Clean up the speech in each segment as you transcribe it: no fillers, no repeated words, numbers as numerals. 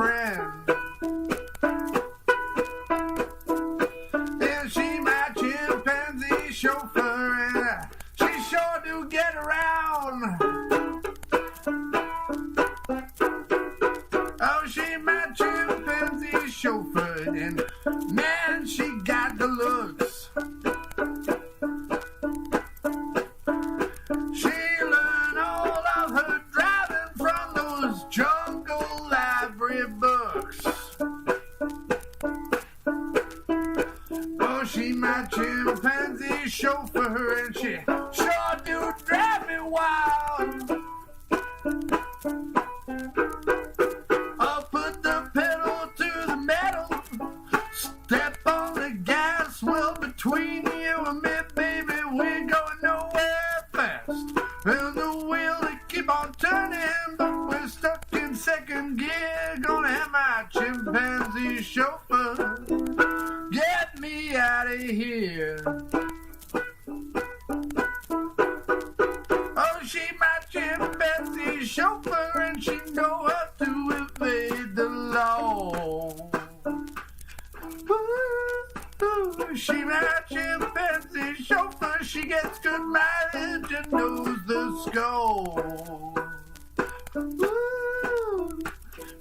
friend. And she my chimpanzee chauffeur, and she sure do get around. Oh, she my chimpanzee chauffeur, and man, she got the looks. She learned all of her driving from those jungle library books. Oh, she my chimpanzee chauffeur, and she sure do drive me wild. I'll put the pedal to the metal, step on the gas. Well, between you and me, baby, we're going nowhere fast. And the wheel they keep on turning, but we're stuck in second gear. Gonna have my chimpanzee chauffeur get me out of here. Oh, she my chimpanzee chauffeur, and she know how to evade the law. Ooh, she my chimpanzee chauffeur, she gets good mileage and knows the score. Ooh.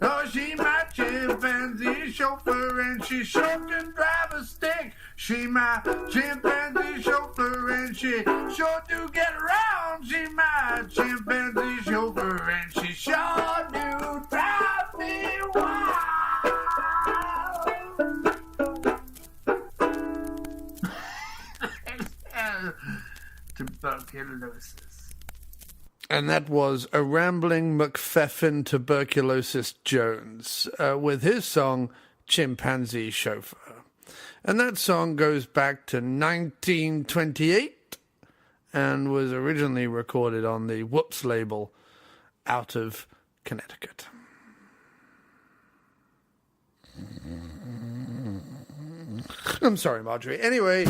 Oh, she my chimpanzee chauffeur, and she sure can drive a stick. She my chimpanzee chauffeur, and she sure do get around. She my chimpanzee chauffeur, and she sure do drive me wild. Tuberculosis. And that was a rambling McPheffin Tuberculosis Jones with his song Chimpanzee Chauffeur. And that song goes back to 1928 and was originally recorded on the Whoops label out of Connecticut. I'm sorry, Marjorie. Anyway...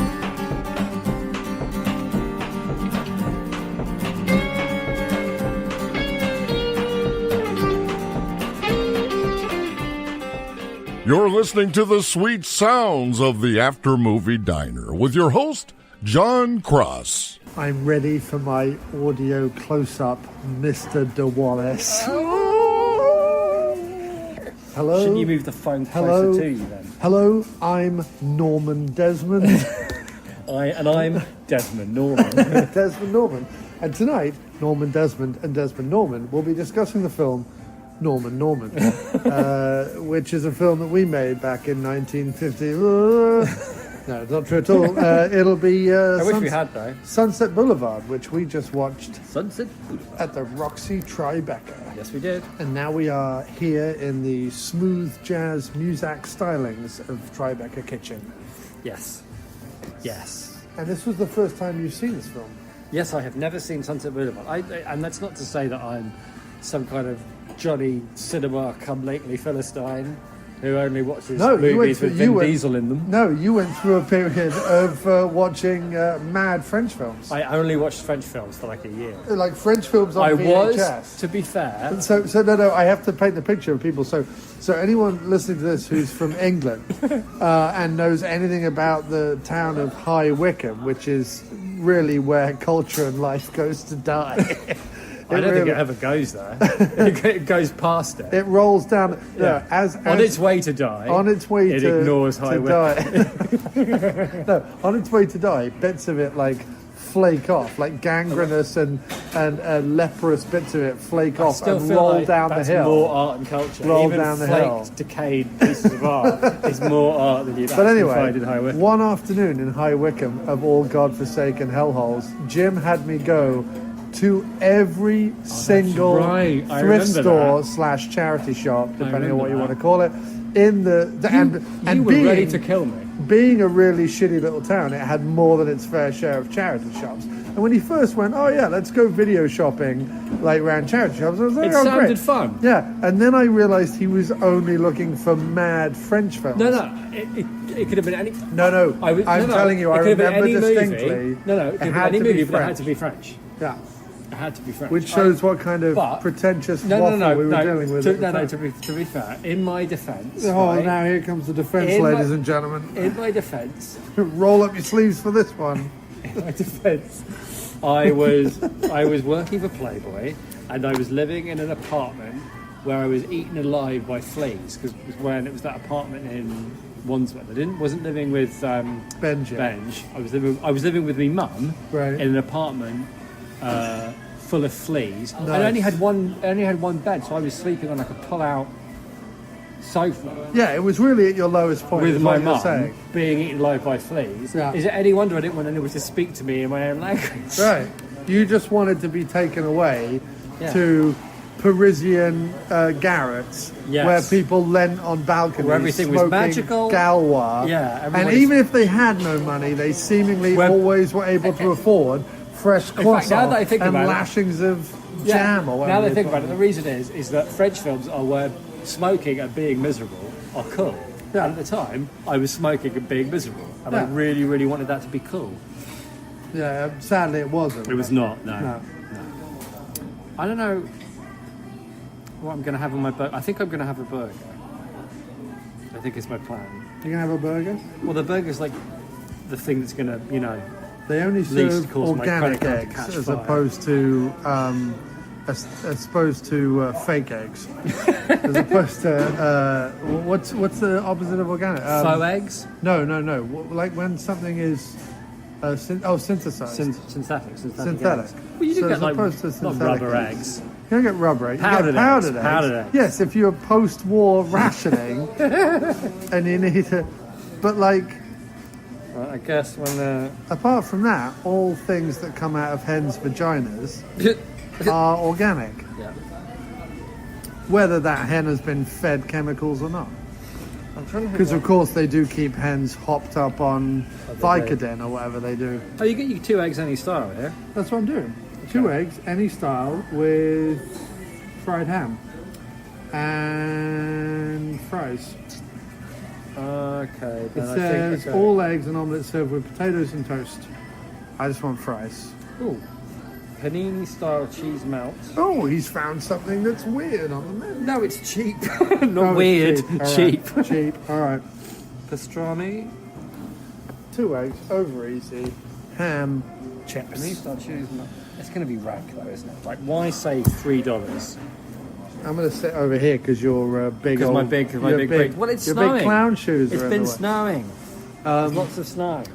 You're listening to the sweet sounds of the After Movie Diner with your host, John Cross. I'm ready for my audio close-up, Mr. De Wallace. Hello? Shouldn't you move the phone closer to you then? Hello, I'm Norman Desmond. I'm Desmond Norman. Desmond Norman. And tonight, Norman Desmond and Desmond Norman will be discussing the film Norman, which is a film that we made back in 1950. No, it's not true at all. It'll be I wish we had, though. Sunset Boulevard, which we just watched Sunset Boulevard at the Roxy Tribeca. Yes, we did. And now we are here in the smooth jazz Muzak stylings of Tribeca Kitchen. Yes. And this was the first time you've seen this film? Yes, I have never seen Sunset Boulevard. And that's not to say that I'm some kind of Johnny cinema come lately Philistine who only watches movies with Vin Diesel in them. No, you went through a period of watching mad French films. I only watched French films for like a year. Like French films on VHS. Was, to be fair. So no, I have to paint the picture of people. So anyone listening to this who's from England and knows anything about the town of High Wycombe, which is really where culture and life goes to die. I don't think it ever goes there. It goes past it. It rolls down. On its way to die. On its way it ignores High Wycombe. No, on its way to die, bits of it like flake off, like gangrenous and leprous bits of it flake off and roll down the hill. More art and culture. Roll Even down the flaked, hill. Decayed pieces of art is more art than you'd find in High Wycombe. One afternoon in High Wycombe, of all godforsaken hellholes, Jim had me go to every single thrift store / charity shop, depending on what you want to call it, in you were ready to kill me. Being a really shitty little town, it had more than its fair share of charity shops. And when he first went, let's go video shopping, like around charity shops, I was like, it sounded great. Fun. Yeah, and then I realised he was only looking for mad French films. No, it could have been any... No, I'm telling you, I remember distinctly. It could have been any movie, but it had to be French. Yeah. It had to be French. Which shows what kind of pretentious waffle we were dealing with. To be fair, in my defence... Oh, right, now here comes the defence, ladies and gentlemen. In my defence... Roll up your sleeves for this one. In my defence, I was working for Playboy, and I was living in an apartment where I was eaten alive by fleas, because it was when it was that apartment in Wandsworth. I wasn't living with Benj. I was living with my mum in an apartment full of fleas. Nice. I only had one bed, so I was sleeping on like a pull-out sofa. Yeah, it was really at your lowest point. With my mum being eaten alive by fleas. Yeah. Is it any wonder I didn't want anyone to speak to me in my own language? Right. You just wanted to be taken away to Parisian garrets where people leant on balconies, where everything was magical, Galois. Yeah, and even if they had no money, they seemingly always were able to afford fresh croissants and lashings of jam or whatever. Now that I think about it, the reason is that French films are where smoking and being miserable are cool. Yeah. And at the time, I was smoking and being miserable, and I really, really wanted that to be cool. Yeah, sadly it wasn't. It was not. No. I don't know what I'm going to have on my burger. I think I'm going to have a burger. I think it's my plan. You're going to have a burger? Well, the burger's like the thing that's going to, They only serve organic eggs as opposed to fake eggs. As opposed to what's the opposite of organic? Faux eggs? No. Like when something is synthesized. Synthetic. Eggs. Well, you do get like not rubber eggs. You don't get rubber eggs. Powdered eggs. Powdered eggs. Yes, if you're post-war rationing and you need to, but like. Well, I guess when. Apart from that, all things that come out of hens' vaginas are organic. Yeah. Whether that hen has been fed chemicals or not. Because of course they do keep hens hopped up on Vicodin or whatever they do. Oh, you get your 2 eggs any style here? That's what I'm doing. 2 eggs, any style, with fried ham and fries. Okay. It says all eggs and omelets served with potatoes and toast. I just want fries. Ooh. Panini style cheese melt. Oh, he's found something that's weird on the menu. No, it's cheap. Not weird. Cheap. Cheap. All right. Pastrami. 2 eggs, over easy. Ham, chips. Panini style cheese melt. It's going to be rank though, isn't it? Like, why save $3? I'm going to sit over here because you're big. Because my big. Well, it's snowing. Your big clown shoes. It's been snowing. There's lots of snow.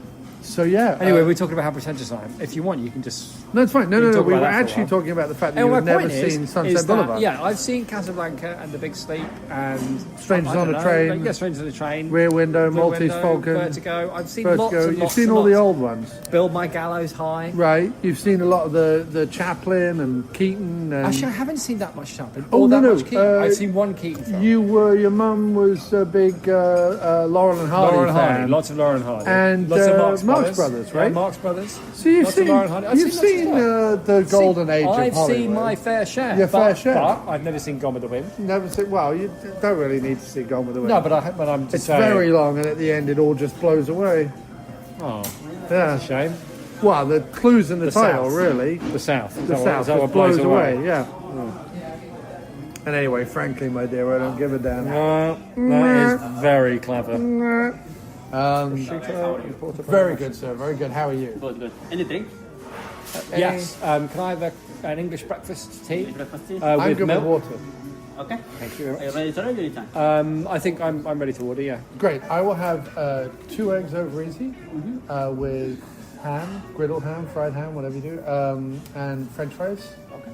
So yeah. Anyway, we're talking about how pretentious I am. If you want, you can just. No, it's fine. No. We were actually talking about the fact that you've never seen Sunset Boulevard. Yeah, I've seen Casablanca and The Big Sleep and Strangers on a Train. Yeah, Strangers on a Train. Rear Window, Maltese Falcon, Vertigo. I've seen lots and lots. You've seen all the old ones. Build My Gallows High. Right. You've seen a lot of the Chaplin and Keaton. And... Actually, I haven't seen that much Chaplin. Much Keaton. I've seen one Keaton film. Your mum was a big Laurel and Hardy fan. Lots of Laurel and Hardy. And lots of Marx Brothers, right? Marx Brothers. So you've seen the golden age of Hollywood. I've seen my fair share. Your fair share. But I've never seen Gone with the Wind. Never seen. Well, you don't really need to see Gone with the Wind. No, but I'm just saying. It's very long, and at the end, it all just blows away. Oh, yeah, that's a shame. Well, the clues in the title, South. really. The South. The South just blows away. Yeah. Oh. And anyway, frankly, my dear, I don't give a damn. That is very clever. Very good, sir. Very good. How are you? Good. Anything? Yes. Can I have an English breakfast tea? I'm good with water. Okay. Thank you very much. Are you ready to order anytime? I think I'm ready to order, yeah. Great. I will have 2 eggs over easy with ham, griddled ham, fried ham, whatever you do, and French fries. Okay.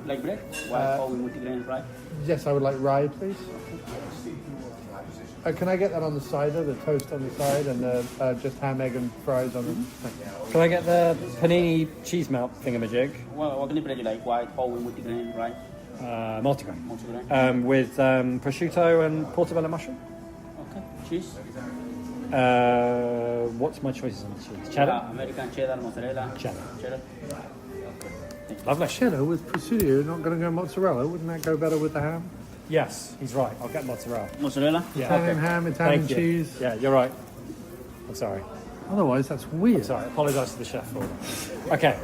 Like bread? White or with multigrain fry? Yes, I would like rye, please. Can I get that on the side, though? The toast on the side and just ham, egg, and fries on the... Can I get the panini cheese melt thingamajig? Well, what kind of bread you like? White or with multigrain fry? Multigrain. Multigrain. With prosciutto and portobello mushroom. Okay. Cheese? What's my choices on the cheese? Cheddar? American cheddar, mozzarella. Cheddar. Lovely. Cheddar with prosciutto, not going to go mozzarella. Wouldn't that go better with the ham? Yes, he's right. I'll get mozzarella. Mozzarella? Yeah. Italian ham, Italian cheese. Yeah, you're right. I'm sorry. Otherwise, that's weird. I'm sorry. I apologise to the chef for that. Okay.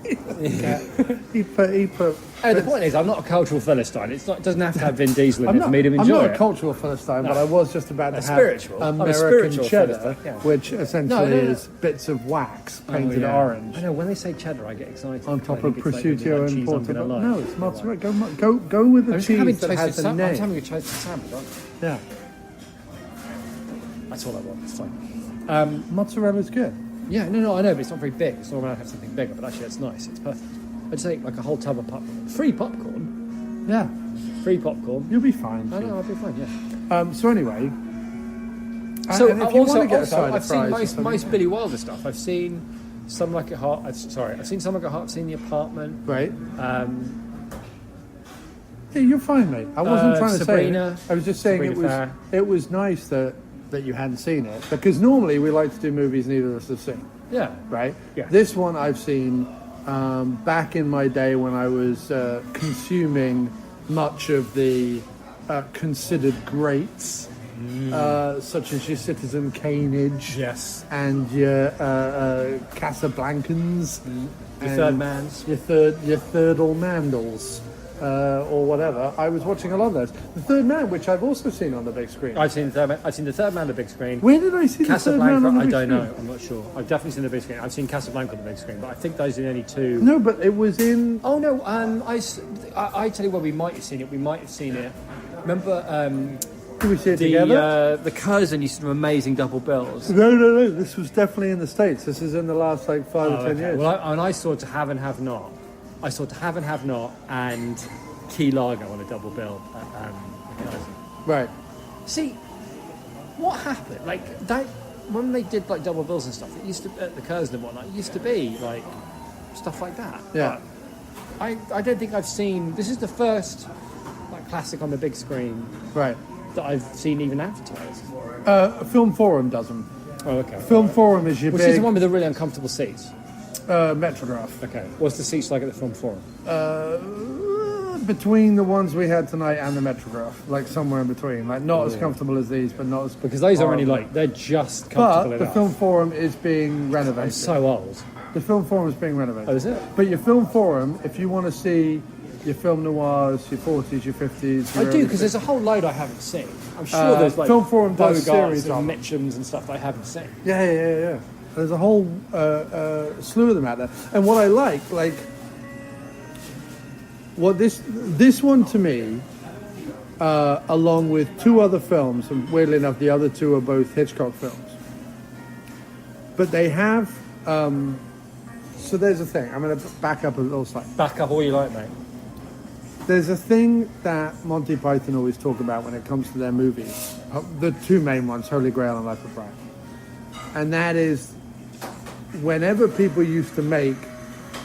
He put. The point is, I'm not a cultural philistine. It doesn't have to have Vin Diesel in I'm it not, for me to I'm enjoy not it. a cultural philistine, but I was just about to have spiritual. I'm a American spiritual cheddar, philistine, yeah. which essentially No. is bits of wax painted orange I know, when they say cheddar, I get excited. on top of I think it's like prosciutto cheese and I'm gonna portobello. like. No, it's mozzarella. Go with the I'm just cheese having that has toasted a I'm name. having a toasted sandwich. Yeah, That's all I want. It's fine. mozzarella's good. Yeah, no, I know, but it's not very big. It's normally I have something bigger, but actually, it's nice. It's perfect. I'd say like a whole tub of popcorn. Free popcorn. Yeah, Free popcorn. you'll be fine. I know, I'll be fine. Yeah. So anyway, So and if you want to get a also, side of I've seen fries or most something- Billy Wilder stuff. I've seen Some Like It Hot. I've seen Some Like It Hot. I've seen The Apartment. right? Yeah, you're fine, mate. I wasn't trying to Sabrina. say. I was just saying Sabrina it was nice that you hadn't seen it, because normally we like to do movies neither of us have seen, Yeah. right? Yeah. This one I've seen back in my day when I was consuming much of the considered greats, such as your Citizen Kaneage, Yes. and your Casablancans, Your and Third Mans. your third all Mandals, or whatever. I was watching a lot of those. The Third Man, which I've also seen on the big screen. I've seen the Third Man. I've seen the Third Man on the big screen. Where did I see the Third Man Casablanca, on the I big don't screen? know. I'm not sure. I've definitely seen the big screen. I've seen Casablanca on the big screen, but I think those are the only two. No, but it was in. Oh no! I tell you what, we might have seen it. We might have seen it. Remember Did we see it together? the cousin used to do amazing double bills. No. This was definitely in the States. This is in the last 5 or 10 years. Well, I saw To Have and Have Not. I saw To Have and Have Not and Key Largo on a double bill at the cousin. Right. See, what happened? Like that when they did like double bills and stuff. It used to at the cousin and whatnot. It used to be like stuff like that. Yeah. But I don't think I've seen. This is the first like classic on the big screen Right. that I've seen even advertised. Film Forum does them. Oh, okay. Film Forum is your Which is big the one with the really uncomfortable seats? Metrograph. Okay. What's the seats like at the Film Forum? Between the ones we had tonight and the Metrograph, like somewhere in between, like not as comfortable as these, but not as Because those are only horrible. like they're just comfortable But the enough. Film Forum is being renovated. I'm so old. The Film Forum is being renovated. Oh, is it? But your Film Forum, if you want to see your film noirs, your 40s, your 50s, I do because there's a whole load I haven't seen. I'm sure there's like Film Forum does Bogarts series and of them. Mitchums and stuff that I haven't seen. Yeah. There's a whole slew of them out there. And what I like what this one to me, along with two other films, and weirdly enough, the other two are both Hitchcock films. But they have. So there's a thing. I'm going to back up a little slightly. Back up all you like, mate. There's a thing that Monty Python always talk about when it comes to their movies. The two main ones, Holy Grail and Life of Brian. And that is, whenever people used to make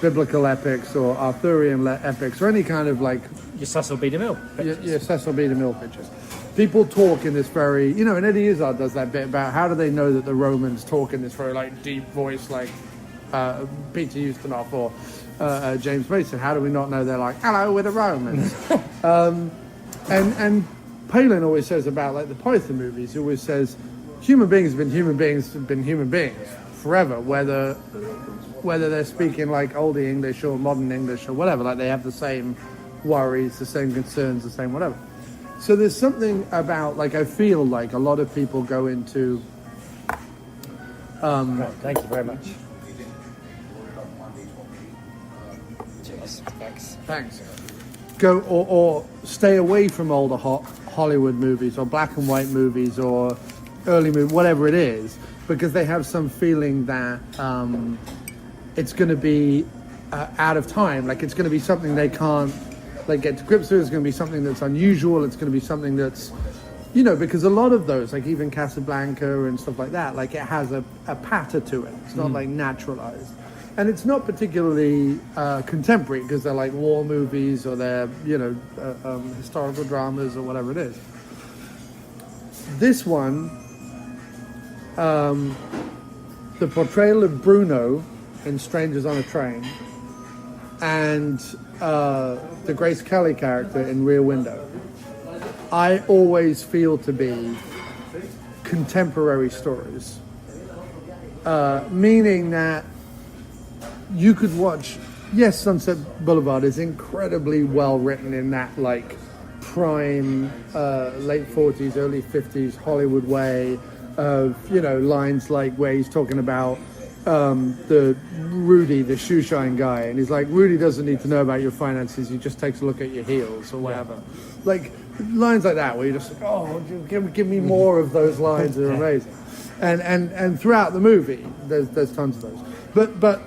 biblical epics or Arthurian epics or any kind of like Your Cecile B. DeMille. your Cecil B. DeMille pictures, people talk in this very, and Eddie Izzard does that bit about how do they know that the Romans talk in this very like deep voice like Peter Ustinov or James Mason. How do we not know they're like, hello, we're the Romans? And Palin always says about like the Python movies, he always says human beings have been human beings forever, whether they're speaking like oldie English or modern English or whatever, like they have the same worries, the same concerns, the same whatever. So there's something about, like, I feel like a lot of people go into Right, thank you very much. Cheers. Thanks. go or stay away from older Hollywood movies or black and white movies or early movies, whatever it is, because they have some feeling that it's going to be out of time. Like it's going to be something they can't get to grips with. It's going to be something that's unusual. It's going to be something that's, because a lot of those, like even Casablanca and stuff like that, like it has a patter to it. It's not like naturalized. And it's not particularly contemporary because they're like war movies or they're, historical dramas or whatever it is. This one, the portrayal of Bruno in Strangers on a Train and the Grace Kelly character in Rear Window, I always feel to be contemporary stories. Meaning that you could watch yes, Sunset Boulevard is incredibly well written in that like prime late 40s, early 50s Hollywood way of, you know, lines like where he's talking about the Rudy, the shoe shine guy, and he's like, Rudy doesn't need to know about your finances, he just takes a look at your heels or whatever. Like lines like that where you're just like, oh, give me more of those lines. They're amazing. And throughout the movie there's tons of those, but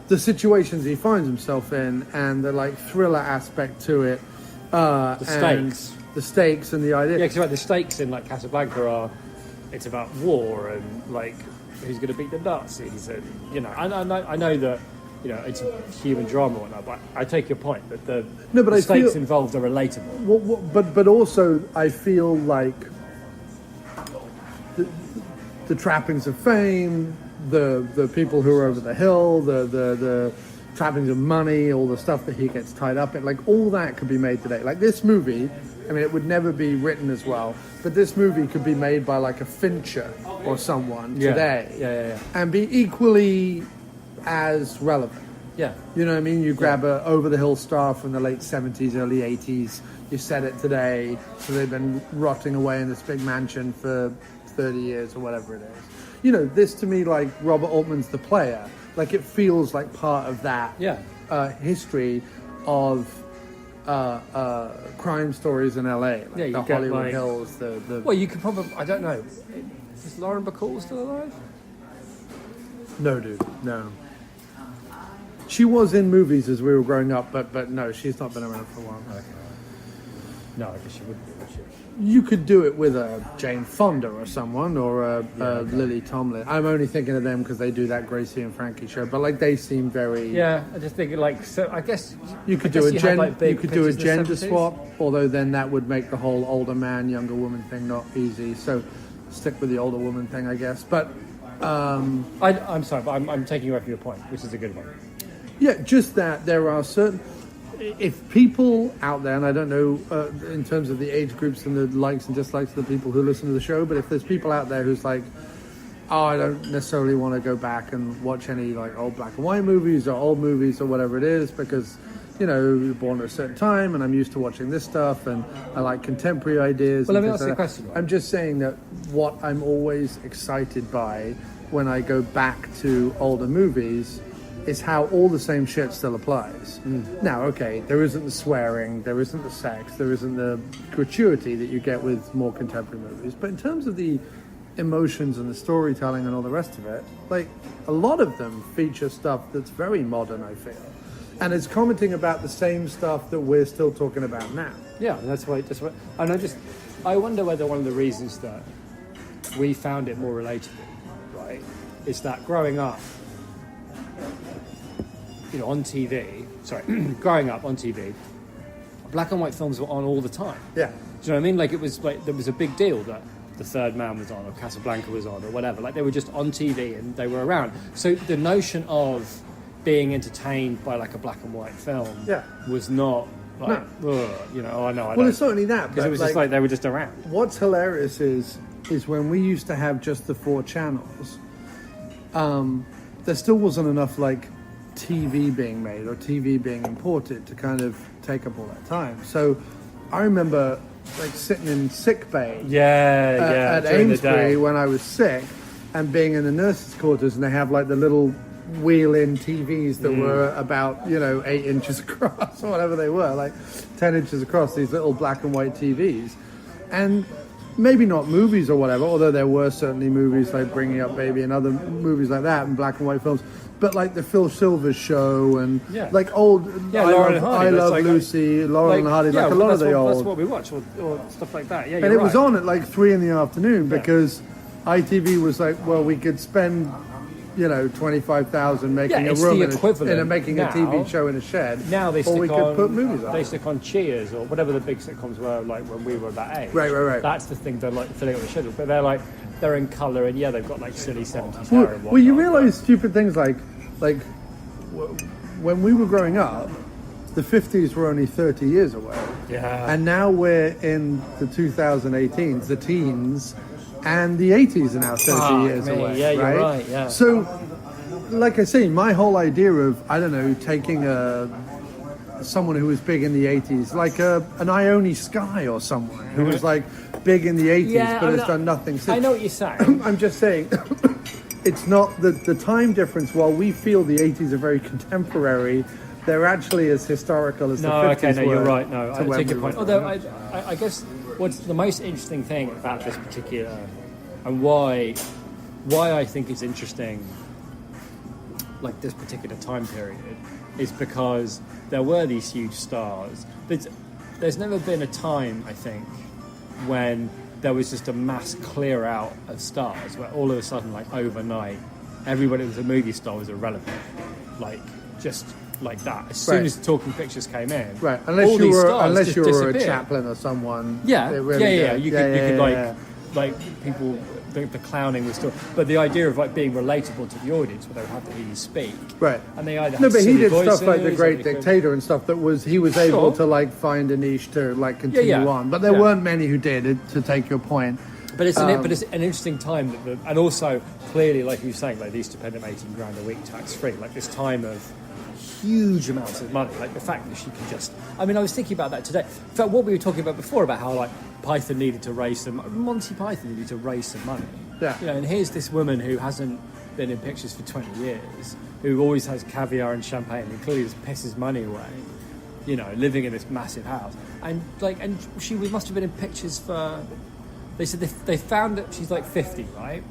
the situations he finds himself in and the like thriller aspect to it, the stakes and the idea. Yeah, because the stakes in like Casablanca are, it's about war and like who's going to beat the Nazis, and you know, I know that, you know, it's a human drama and whatnot, but I take your point that the stakes involved are relatable. But also I feel like the trappings of fame, the people who are over the hill, the trappings of money, all the stuff that he gets tied up in, like all that could be made today. Like this movie, I mean, it would never be written as well, but this movie could be made by like a Fincher or someone today, and be equally as relevant. Yeah, you know what I mean? You grab a over-the-hill star from the late 70s, early 80s, you set it today, so they've been rotting away in this big mansion for 30 years or whatever it is. You know, this to me, like Robert Altman's The Player, like it feels like part of that history of crime stories in LA, like the Hollywood Hills. Well, you could probably, I don't know, is Lauren Bacall still alive? No, dude, no. She was in movies as we were growing up, but no, she's not been around for a while. Okay. No, I guess she wouldn't be, would she? You could do it with a Jane Fonda or someone, or a Lily Tomlin. I'm only thinking of them because they do that Gracie and Frankie show, but like they seem very. Yeah, I just think like, so I guess you could do a gender swap, although then that would make the whole older man, younger woman thing not easy. So stick with the older woman thing, I guess. But I'm sorry, but I'm taking away from your point, which is a good one. Yeah, just that there are certain. If people out there, and I don't know in terms of the age groups and the likes and dislikes of the people who listen to the show, but if there's people out there who's like, oh, I don't necessarily want to go back and watch any like old black and white movies or old movies or whatever it is, because, you know, you're born at a certain time and I'm used to watching this stuff and I like contemporary ideas. Well, let me ask you a question. I'm just saying that what I'm always excited by when I go back to older movies is how all the same shit still applies. Now, okay, there isn't the swearing, there isn't the sex, there isn't the gratuity that you get with more contemporary movies, but in terms of the emotions and the storytelling and all the rest of it, like, a lot of them feature stuff that's very modern, I feel. And it's commenting about the same stuff that we're still talking about now. Yeah, that's why, and I wonder whether one of the reasons that we found it more relatable, right, is that growing up, you know, growing up on TV, black and white films were on all the time. Yeah. Do you know what I mean? Like, it was like, there was a big deal that The Third Man was on or Casablanca was on or whatever. Like, they were just on TV and they were around. So the notion of being entertained by like a black and white film was not like, you know, I know. Well, it's not only that, because it was just like they were just around. What's hilarious is when we used to have just the 4 channels, there still wasn't enough like TV being made or TV being imported to kind of take up all that time. So I remember like sitting in sick bay at Amesbury when I was sick and being in the nurses' quarters, and they have like the little wheel-in TVs that were about, you know, 8 inches across or whatever they were, like 10 inches across, these little black and white TVs. And maybe not movies or whatever, although there were certainly movies like Bringing Up Baby and other movies like that and black and white films, but like the Phil Silvers Show and like old I Love Lucy, Laurel and Hardy, like a lot of the old. That's what we watch, or stuff like that. Yeah, and it was on at like 3 p.m. because ITV was like, well, we could spend, you know, $25,000 making a room making a TV show in a shed. Now they could put movies on. They stick on Cheers or whatever the big sitcoms were like when we were that age. Right. That's the thing they're like filling up the schedule. But they're in colour and they've got like silly 70s hair and whatnot. Well, you realise stupid things like when we were growing up, the 50s were only 30 years away. Yeah. And now we're in the 2018s, the teens, and the 80s are now 30 years away. Yeah, you're right. Yeah. So like I say, my whole idea of, I don't know, taking someone who was big in the 80s, like an Ione Skye or someone who was like big in the 80s but has done nothing since. I know what you're saying. I'm just saying, it's not the time difference. While we feel the 80s are very contemporary, they're actually as historical as the 50s were. You're right. No, I take your point. were. Although I guess what's the most interesting thing about this particular, and why I think it's interesting, like this particular time period, is because there were these huge stars. But there's never been a time, I think, when there was just a mass clear out of stars, where all of a sudden, like overnight, everybody that was a movie star was irrelevant. Like, just like that. As soon as Talking Pictures came in, right? Unless you were a Chaplin or someone. Yeah, really You could like people. The clowning was still, but the idea of like being relatable to the audience, where they would have to hear you speak, right? And they either no, but he did voices, stuff like The Great Dictator and stuff that he was able to like find a niche to like continue on. But there weren't many who did. To take your point, but it's an interesting time and also clearly, like you were saying, like they used to pay them £18,000 a week tax free, like this time of huge amounts of money, like the fact that she can just. I mean, I was thinking about that today. In fact, what we were talking about before about how like Python needed to raise some. Monty Python needed to raise some money. Yeah. You know, and here's this woman who hasn't been in pictures for 20 years, who always has caviar and champagne, and clearly just pisses money away. You know, living in this massive house, and she must have been in pictures for. They said they found that she's like 50, right?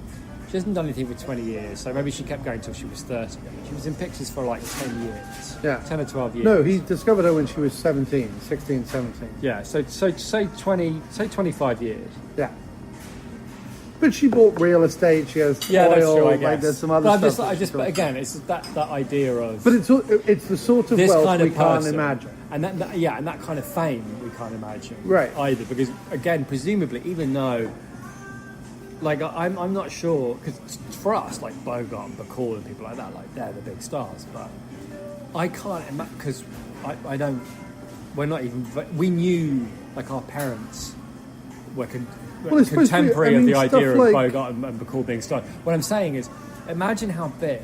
She hasn't done anything for 20 years, so maybe she kept going till she was 30. She was in pictures for like 10 years. Yeah. 10 or 12 years. No, he discovered her when she was 16, 17. Yeah, so say 25 years. Yeah. But she bought real estate, she has oil, that's true, I guess. like there's some other stuff. But again, it's that idea of. But it's the sort of this wealth kind of we can't person, imagine. And that kind of fame we can't imagine. Right. Either, because again, presumably, even though. Like I'm not sure, because for us, like Bogart and Bacall and people like that, like they're the big stars. But I can't imagine, because I don't. We're not even. We knew, like our parents were contemporary of the idea of Bogart and Bacall being stars. What I'm saying is, imagine how big.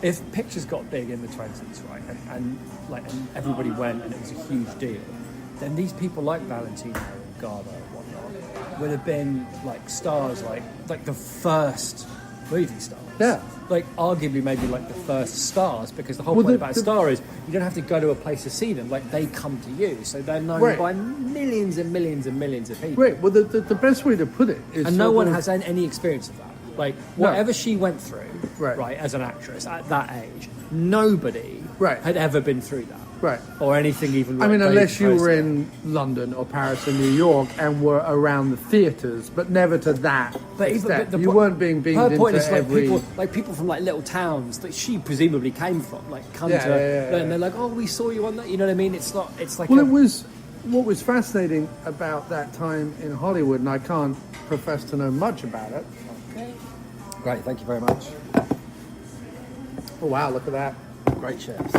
If pictures got big in the 20s, right, and everybody went and it was a huge deal, then these people like Valentino and Garbo and whatnot would have been like stars, like the first movie stars. Yeah. Like arguably maybe like the first stars, because the whole point about a star is you don't have to go to a place to see them. Like they come to you, so they're known by millions and millions and millions of people. Right. Well, the best way to put it is, and no one has any experience of that. Like whatever she went through, right, as an actress at that age, nobody had ever been through that. Right. Or anything even like I mean, unless you were in London or Paris or New York and were around the theatres, but never to that extent. You weren't being beamed into point is every... people from like little towns that she presumably came from, like come to and they're like, oh, we saw you on that. You know what I mean? It's like... Well, it was... What was fascinating about that time in Hollywood, and I can't profess to know much about it. Okay. Great, thank you very much. Oh, wow, look at that. Great chefs.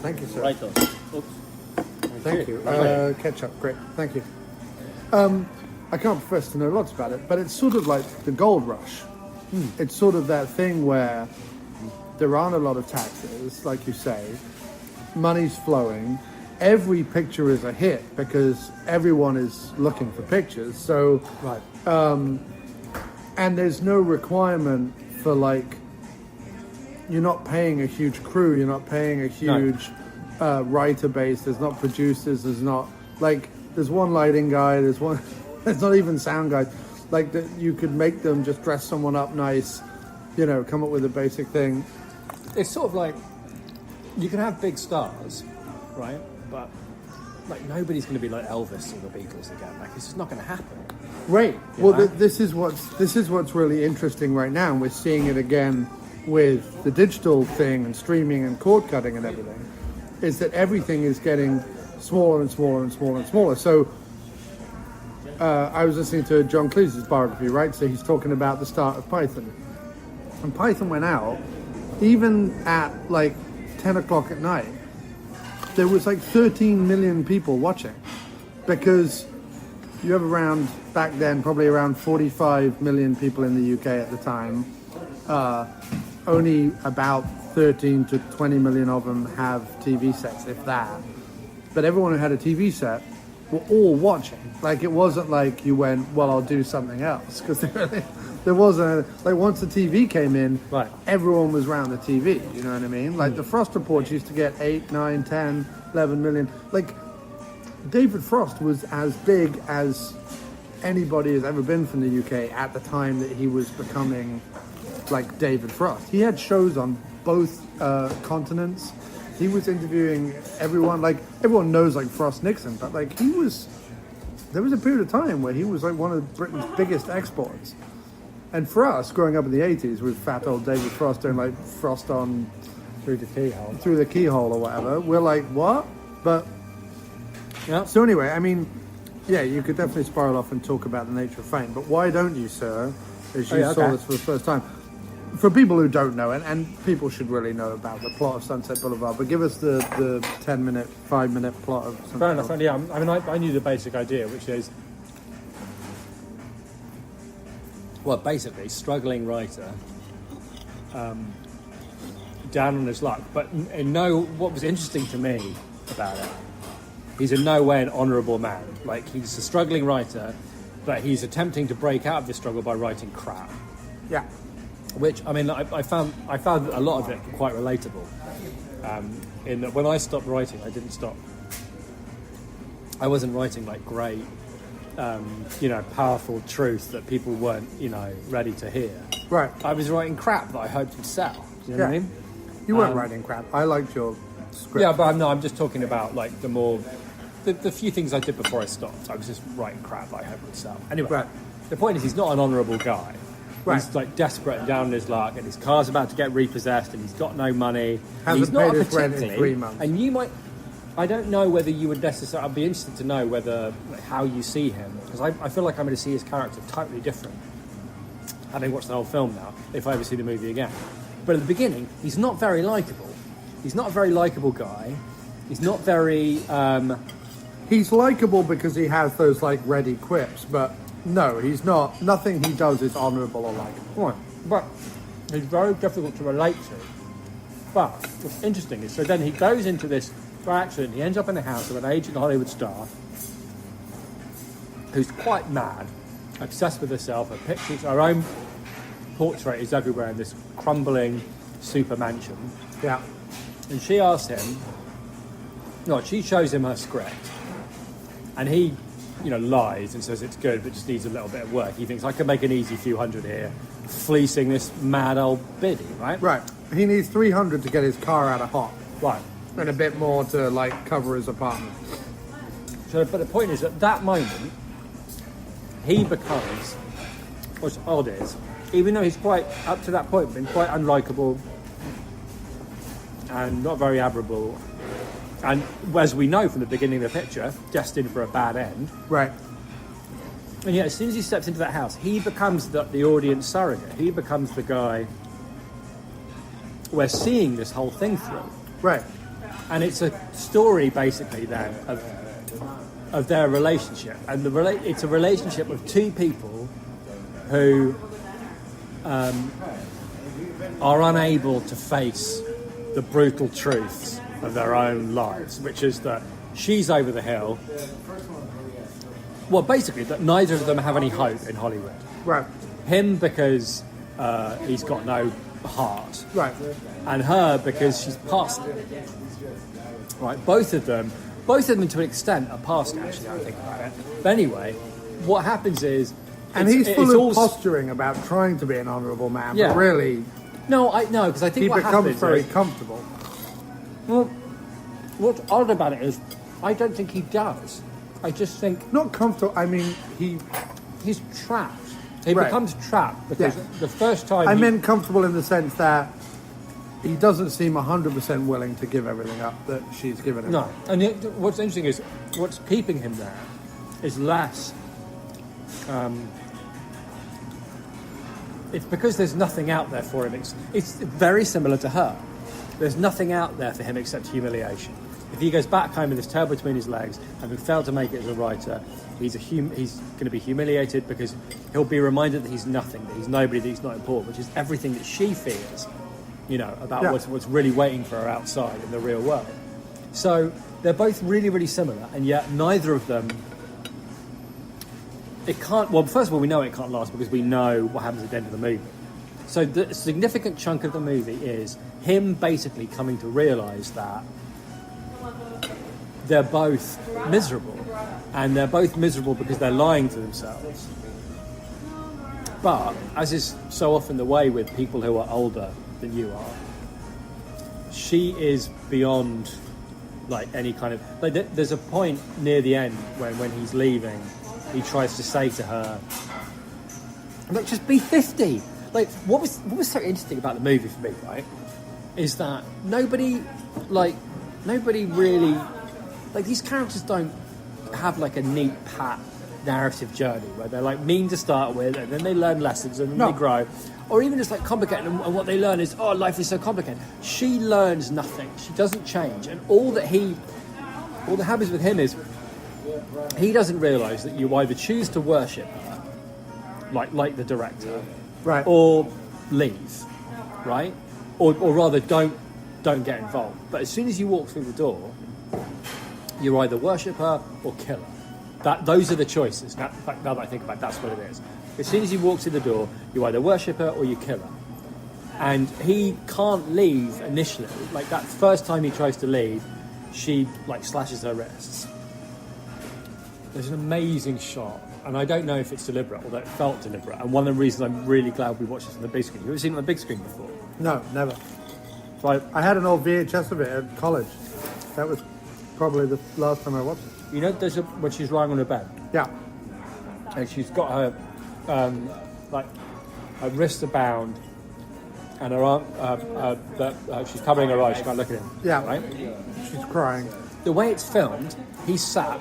Thank you, sir. Right. Oops. Thank you. Ketchup, great. Thank you. I can't profess to know lots about it, but it's sort of like the gold rush. It's sort of that thing where there aren't a lot of taxes, like you say. Money's flowing. Every picture is a hit because everyone is looking for pictures. So, and there's no requirement for like. You're not paying a huge crew. You're not paying a huge writer base. There's not producers. There's not like there's one lighting guy. There's one. There's not even sound guys. Like that, you could make them just dress someone up nice. You know, come up with a basic thing. It's sort of like you can have big stars, right? But like nobody's going to be like Elvis or the Beatles again. Like it's just not going to happen. Right. Well, this is what's really interesting right now, and we're seeing it again with the digital thing and streaming and cord cutting and everything, is that everything is getting smaller and smaller and smaller and smaller. So I was listening to John Cleese's biography, right? So he's talking about the start of Python. And Python went out, even at like 10 o'clock at night, there was like 13 million people watching, because you have around, back then, probably around 45 million people in the UK at the time. only about 13 to 20 million of them have TV sets, if that. But everyone who had a TV set were all watching. Like, it wasn't like you went, well, I'll do something else. Because there wasn't, like, once the TV came in, Right. everyone was around the TV, you know what I mean? Like, the Frost Reports used to get 8, 9, 10, 11 million. Like, David Frost was as big as anybody has ever been from the UK at the time that he was becoming, like, David Frost. He had shows on both continents. He was interviewing everyone. Like, everyone knows, like, Frost Nixon, but, like, there was a period of time where he was, like, one of Britain's biggest exports. And for us, growing up in the 80s with fat old David Frost doing, like, Frost on Through the keyhole or whatever, we're like, what? But Yeah. so anyway, I mean, yeah, you could definitely spiral off and talk about the nature of fame, but why don't you, sir, as you saw this for the first time? For people who don't know, and people should really know about the plot of Sunset Boulevard, but give us the 10-minute, 5-minute plot of Sunset Fair enough. Boulevard. Yeah, I mean, I knew the basic idea, which is, well, basically, struggling writer, down on his luck. But what was interesting to me about it, he's in no way an honourable man. Like, he's a struggling writer, but he's attempting to break out of this struggle by writing crap. Yeah. Which, I mean, I found a lot of it quite relatable. In that when I stopped writing, I wasn't writing like great, powerful truth that people weren't, ready to hear. Right. I was writing crap that I hoped would sell. Do you know what I mean? You weren't writing crap. I liked your script. Yeah, but I'm just talking about like the few things I did before I stopped. I was just writing crap that I hoped would sell. Anyway, Right. The point is, he's not an honourable guy. Right. He's like desperate and down on his luck, and his car's about to get repossessed, and he's got no money. Hasn't he's not paid his rent in particularly- 3 months. And you might, I don't know whether you would necessarily. I'd be interested to know whether how you see him, because I feel like I'm going to see his character totally different, having watched the whole film now. If I ever see the movie again, but at the beginning, he's not very likable. He's not a very likable guy. He's not very. He's likable because he has those, like, ready quips, but no, he's not. Nothing he does is honourable or likable. Right, but he's very difficult to relate to. But what's interesting is, so then he goes into this accident, he ends up in the house of an aging Hollywood star who's quite mad, obsessed with herself, her pictures, her own portrait is everywhere in this crumbling super mansion. Yeah. And she asks him, she shows him her script, and he, lies and says it's good, but just needs a little bit of work. He thinks, I can make an easy few hundred here, fleecing this mad old biddy, right? Right. He needs 300 to get his car out of hot, Right. and a bit more to, like, cover his apartment. So, but the point is, at that moment, he becomes, what's odd is, even though he's quite, up to that point, been quite unlikable and not very admirable, and as we know from the beginning of the picture, destined for a bad end. Right. And yet, as soon as he steps into that house, he becomes the audience surrogate. He becomes the guy we're seeing this whole thing through. Right. And it's a story, basically, then, of their relationship. And it's a relationship of two people who are unable to face the brutal truths of their own lives, which is that she's over the hill. Well, basically, that neither of them have any hope in Hollywood. Right. Him because he's got no heart. Right. And her because she's past it. Right, both of them to an extent are past it, actually, I think about it. But anyway, what happens is... And he's full of posturing about trying to be an honourable man, Yeah. but really No, because I think he what becomes happens very is... comfortable. Well, what's odd about it is, I don't think he does. I just think Not comfortable, I mean, he's trapped. He Right. becomes trapped because Yeah. the first time I meant comfortable in the sense that he doesn't seem 100% willing to give everything up that she's given him. No, and what's interesting is what's keeping him there is less. It's because there's nothing out there for him. It's very similar to her. There's nothing out there for him except humiliation. If he goes back home with his tail between his legs, having failed to make it as a writer, he's going to be humiliated because he'll be reminded that he's nothing, that he's nobody, that he's not important, which is everything that she fears about what's really waiting for her outside in the real world. So they're both really, really similar, and yet neither of them. It can't. Well, first of all, we know it can't last because we know what happens at the end of the movie. So the significant chunk of the movie is him basically coming to realise that they're both miserable, and they're both miserable because they're lying to themselves. But, as is so often the way with people who are older than you are, she is beyond any kind of... there's a point near the end when he's leaving, he tries to say to her, just be 50. What was so interesting about the movie for me, right, is that nobody really... these characters don't have a neat, pat narrative journey where they're mean to start with and then they learn lessons and then they grow, or even just complicated, and what they learn is life is so complicated. She learns nothing. She doesn't change, and all that happens with him is he doesn't realise that you either choose to worship her like the director, right, or leave, right, or rather don't get involved. But as soon as you walk through the door, you either worship her or kill her. Those are the choices. Now that I think about it, that's what it is. As soon as he walks in the door, you either worship her or you kill her. And he can't leave initially. That first time he tries to leave, she slashes her wrists. There's an amazing shot, and I don't know if it's deliberate, although it felt deliberate. And one of the reasons I'm really glad we watched this on the big screen. You ever seen it on the big screen before? No, never. So I had an old VHS of it at college. That was probably the last time I watched it. When she's lying on her bed, yeah, and she's got her her wrists are bound, and her arm, she's covering her eyes. She can't look at him. Yeah, right. She's crying. The way it's filmed, he's sat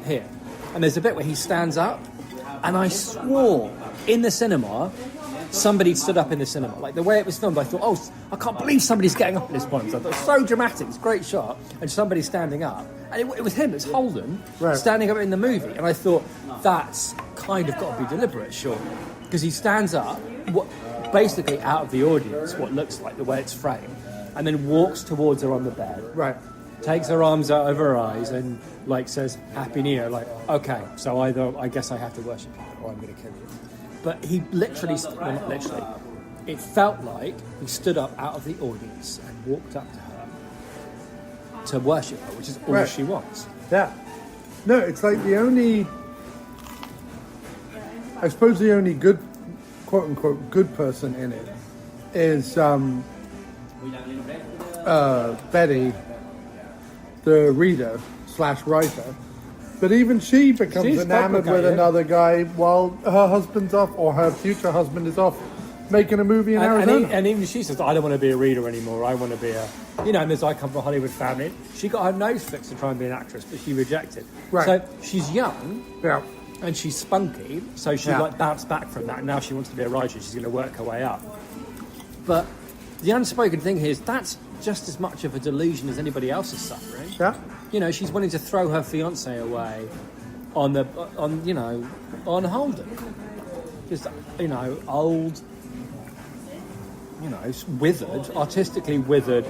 here, and there's a bit where he stands up, and I swore in the cinema somebody stood up in the cinema. The way it was filmed, I thought, I can't believe somebody's getting up at this point. So I thought, it's so dramatic, it's a great shot, and somebody's standing up. And it was him, it's Holden, standing up in the movie. And I thought, that's kind of got to be deliberate, surely. Because he stands up, basically out of the audience, what looks like the way it's framed, and then walks towards her on the bed. Right. Takes her arms out over her eyes and, says, Happy New Year. Okay, so either I guess I have to worship you or I'm going to kill you. But he literally, not literally, it felt like he stood up out of the audience and walked up to her to worship her, which is all she wants. Yeah. No, it's the only, I suppose the only good, quote unquote, good person in it is Betty, the reader / writer. But even she becomes enamored with another guy while her husband's off, or her future husband is off making a movie in Arizona. And even she says, I don't want to be a reader anymore. I want to be a... and I come from a Hollywood family. She got her nose fixed to try and be an actress, but she rejected. Right. So she's young, yeah, and she's spunky, so she bounced back from that. And now she wants to be a writer. She's going to work her way up. But the unspoken thing here is that's just as much of a delusion as anybody else is suffering. Yeah. She's wanting to throw her fiancé away on Holden. Just, old, withered, artistically withered.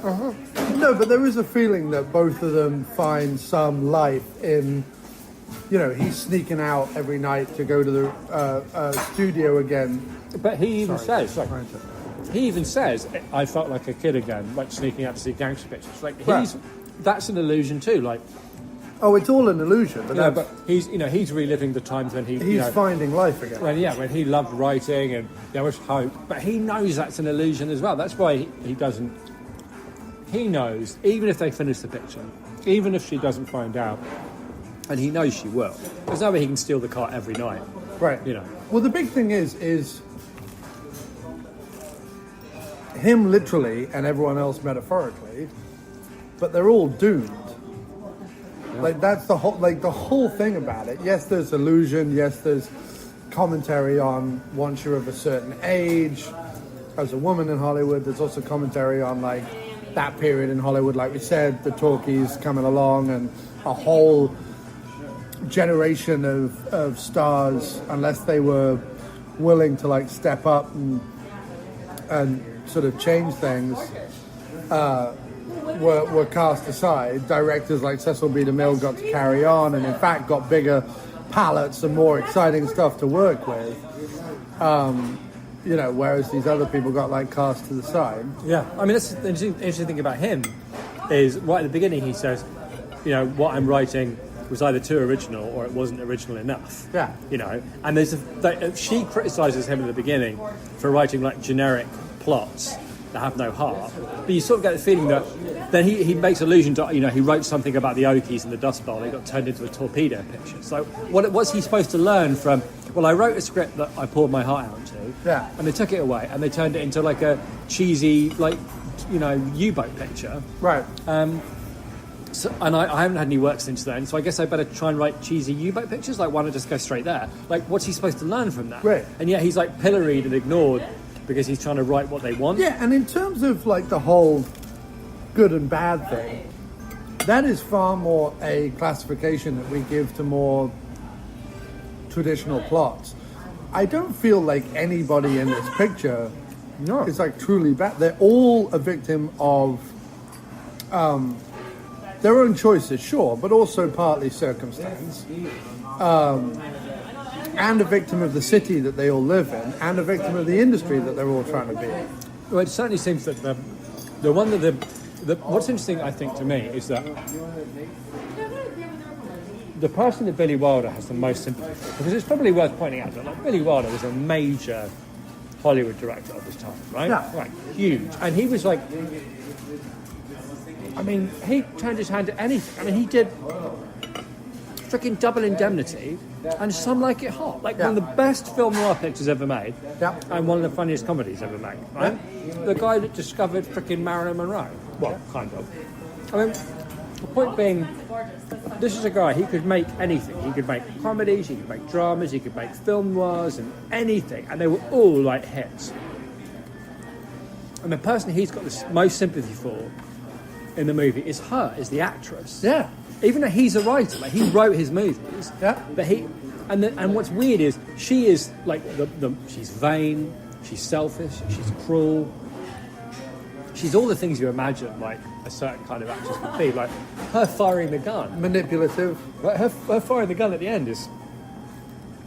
Uh-huh. No, but there is a feeling that both of them find some life in, he's sneaking out every night to go to the studio again. But he even says, I felt like a kid again, sneaking out to see gangster pictures. That's an illusion too. Oh, it's all an illusion. But he's reliving the times when he's finding life again. When he loved writing and there was hope. But he knows that's an illusion as well. That's why he doesn't. He knows, even if they finish the picture, even if she doesn't find out, and he knows she will, there's no way he can steal the car every night. Right. Well, the big thing is him literally and everyone else metaphorically, but they're all doomed. Yeah. That's the whole thing about it. Yes, there's illusion. Yes, there's commentary on once you're of a certain age. As a woman in Hollywood, there's also commentary on that period in Hollywood, like we said, the talkies coming along and a whole generation of stars, unless they were willing to step up and and sort of change things were cast aside. Directors like Cecile B. DeMille got to carry on, and in fact got bigger palettes and more exciting stuff to work with. Whereas these other people got like cast to the side. Yeah, I mean, that's the interesting thing about him is right at the beginning he says, what I'm writing was either too original or it wasn't original enough. Yeah. And she criticises him at the beginning for writing like generic plots that have no heart. But you sort of get the feeling that then he makes allusion to, he wrote something about the Okies and the Dust Bowl. They got turned into a torpedo picture. So what's he supposed to learn from? Well, I wrote a script that I poured my heart out to, yeah, and they took it away and they turned it into like a cheesy, U-boat picture. Right. So, and I haven't had any work since then, so I guess I better try and write cheesy U-boat pictures. Like, why not just go straight there? Like, what's he supposed to learn from that? Right. And yet he's like pilloried and ignored because he's trying to write what they want. Yeah, and in terms of like the whole good and bad thing, that is far more a classification that we give to more traditional plots. I don't feel like anybody in this picture is like truly bad. They're all a victim of their own choices, sure, but also partly circumstance. And a victim of the city that they all live in, and a victim of the industry that they're all trying to be. Well, it certainly seems that what's interesting, I think, to me, is that the person that Billy Wilder has the most sympathy for, because it's probably worth pointing out that like Billy Wilder was a major Hollywood director of his time, right? Yeah. Right, huge. And he was like, he turned his hand to anything. He did freaking Double Indemnity and Some Like It Hot. Like one of the best film noir pictures ever made. Yeah. And one of the funniest comedies ever made, right? Yeah. The guy that discovered freaking Marilyn Monroe. Well, kind of. The point being, this is a guy, he could make anything. He could make comedies, he could make dramas, he could make film noirs and anything. And they were all like hits. And the person he's got the most sympathy for in the movie is the actress. Yeah. Even though he's a writer, like he wrote his movies. Yeah. But and what's weird is she is like she's vain, she's selfish, she's cruel. She's all the things you imagine like a certain kind of actress would be. Like her firing the gun. Manipulative. Right, her firing the gun at the end is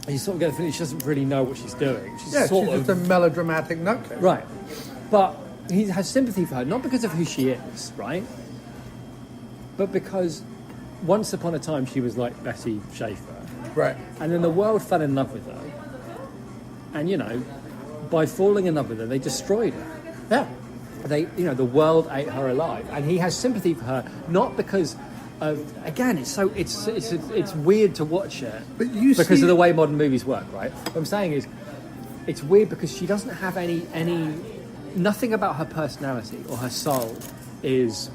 you sort of get the feeling she doesn't really know what she's doing. She's She's just a melodramatic nutcase. Right. But he has sympathy for her, not because of who she is, right? But because once upon a time she was like Betty Schaefer. Right. And then the world fell in love with her. And, by falling in love with her, they destroyed her. Yeah. The world ate her alive. And he has sympathy for her, not because of, again, it's weird to watch it. But because of the way modern movies work, right? What I'm saying is, it's weird because she doesn't have nothing about her personality or her soul is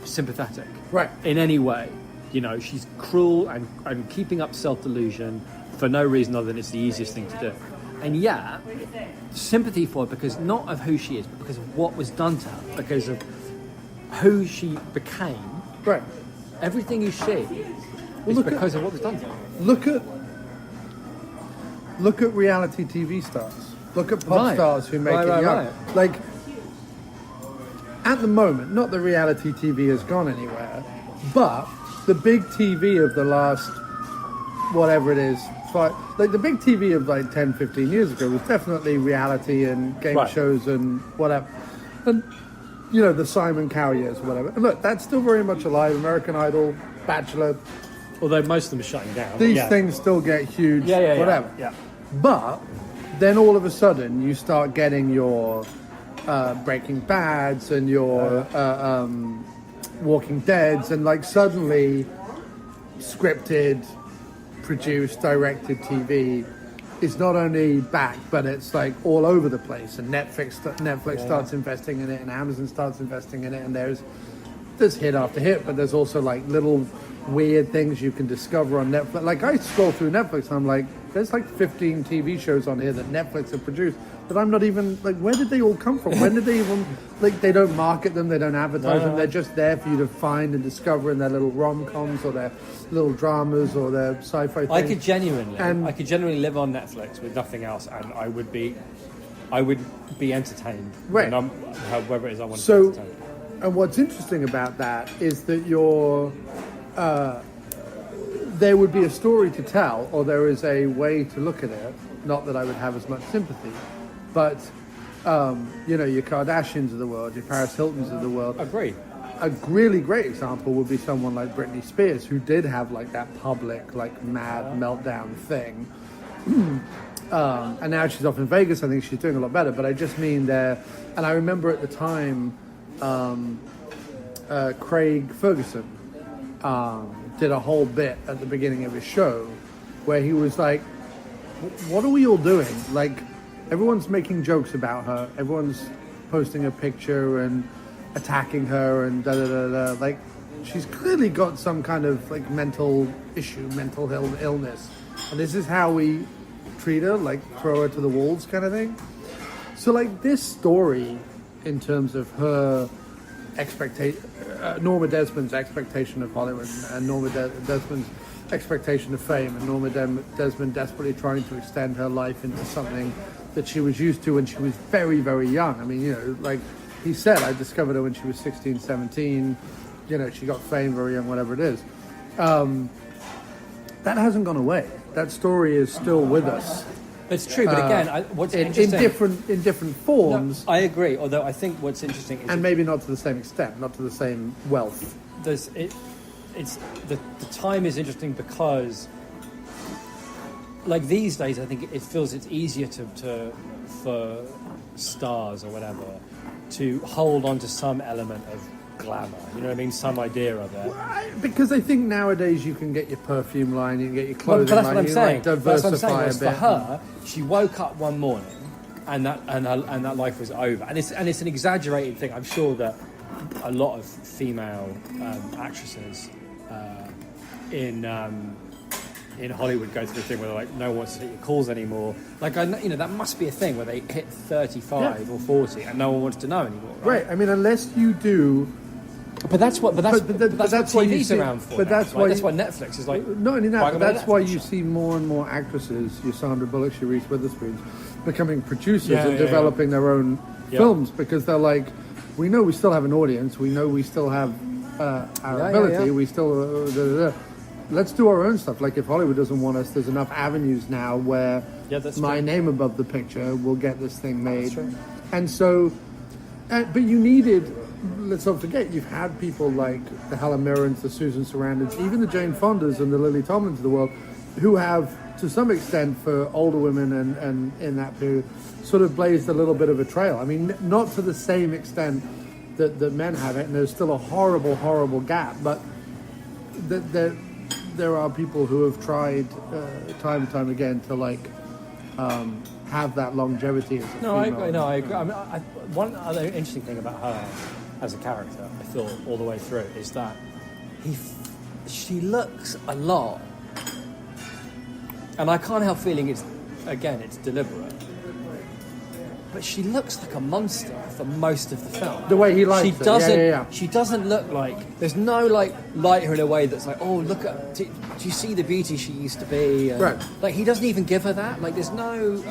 sympathetic, right, in any way. She's cruel and keeping up self-delusion for no reason other than it's the easiest thing to do. And yet, sympathy for her because not of who she is, but because of what was done to her, because of who she became. Right. Everything is she is because of what was done to her. Look at reality TV stars. Look at pop stars who make it young. Right. Like, at the moment, not that reality TV has gone anywhere, but the big TV of the last, whatever it is, like the big TV of like 10, 15 years ago was definitely reality and game shows and whatever. And, the Simon Cowell years or whatever. And look, that's still very much alive. American Idol, Bachelor. Although most of them are shutting down. These things still get huge, whatever. Yeah. But then all of a sudden you start getting your Breaking Bads and your Walking Deads, and like suddenly scripted, produced, directed TV is not only back, but it's like all over the place. And Netflix starts investing in it, and Amazon starts investing in it, and there's hit after hit, but there's also like little weird things you can discover on Netflix. Like I scroll through Netflix and I'm like, there's like 15 TV shows on here that Netflix have produced that I'm not even, like, where did they all come from? When did they even, like, they don't market them, they don't advertise them, they're just there for you to find and discover in their little rom-coms or their little dramas or their sci-fi things. I could genuinely live on Netflix with nothing else, and I would be I would be entertained. Right. However it is I want to So, be entertained. and what's interesting about that is that there would be a story to tell, or there is a way to look at it. Not that I would have as much sympathy, but your Kardashians of the world, your Paris Hiltons of the world. Agree. A really great example would be someone like Britney Spears, who did have like that public, like mad meltdown thing. And now she's off in Vegas. I think she's doing a lot better. But I just mean there. And I remember at the time, Craig Ferguson did a whole bit at the beginning of his show where he was like, "What are we all doing? Like, everyone's making jokes about her. Everyone's posting a picture and attacking her and da da da da. Like, she's clearly got some kind of like mental issue, mental illness, and this is how we treat her, like throw her to the wolves kind of thing." So like this story in terms of her expectation, Norma Desmond's expectation of Hollywood and Norma Desmond's expectation of fame, and Norma Desmond desperately trying to extend her life into something that she was used to when she was very, very young. I mean, like he said, I discovered her when she was 16, 17. She got fame very young, whatever it is. That hasn't gone away. That story is still with us. It's true, but again, what's interesting... In different forms. No, I agree, although I think what's interesting is... And maybe not to the same extent, not to the same wealth. The time is interesting because, like these days, I think it feels it's easier for stars or whatever to hold on to some element of glamour. You know what I mean? Some idea of it. Because I think nowadays you can get your perfume line, you can get your clothing but that's line, what I'm you saying. like diversify a bit. For her, she woke up one morning and that life was over. And it's an exaggerated thing. I'm sure that a lot of female actresses in Hollywood go through the thing where they're like, no one wants to take your calls anymore. Like, that must be a thing where they hit 35 or 40 and no one wants to know anymore. Right? I mean, unless you do. But that's what TV's see, around for. But that's why Netflix is like. Not only that, but that's why you see more and more actresses, your Sandra Bullock, your Reese Witherspoon, becoming producers and developing their own films, because they're like, we know we still have an audience, we know we still have our ability, we still. Let's do our own stuff. Like if Hollywood doesn't want us, there's enough avenues now where my name above the picture will get this thing made. And so, but you needed. Let's not forget, you've had people like the Helen Mirrens, the Susan Sarandons, even the Jane Fondas and the Lily Tomlins of the world, who have, to some extent, for older women and in that period, sort of blazed a little bit of a trail. I mean, not to the same extent that men have it, and there's still a horrible, horrible gap, but there are people who have tried time and time again to have that longevity as a female. I agree. I mean, one other interesting thing about her as a character, I thought all the way through, is that she looks a lot, and I can't help feeling it's deliberate, but she looks like a monster for most of the film. The way he likes it. She doesn't look like, there's no like light her in a way that's like, oh look at, do you see the beauty she used to be? And, right. Like he doesn't even give her that. Like there's no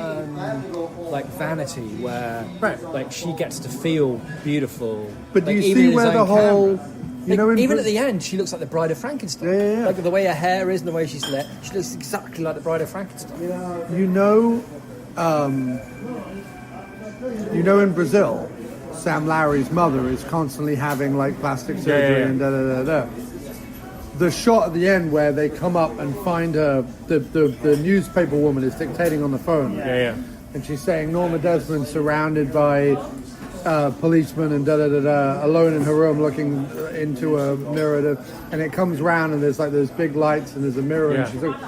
like vanity where like she gets to feel beautiful. But do like, you see where the whole even at the end, she looks like the Bride of Frankenstein. Yeah. Like the way her hair is and the way she's lit, she looks exactly like the Bride of Frankenstein. In Brazil, Sam Larry's mother is constantly having like plastic surgery and da. The shot at the end where they come up and find her, the newspaper woman is dictating on the phone. And she's saying Norma Desmond surrounded by policemen and alone in her room looking into a mirror, and it comes round and there's like those big lights and there's a mirror and she's like,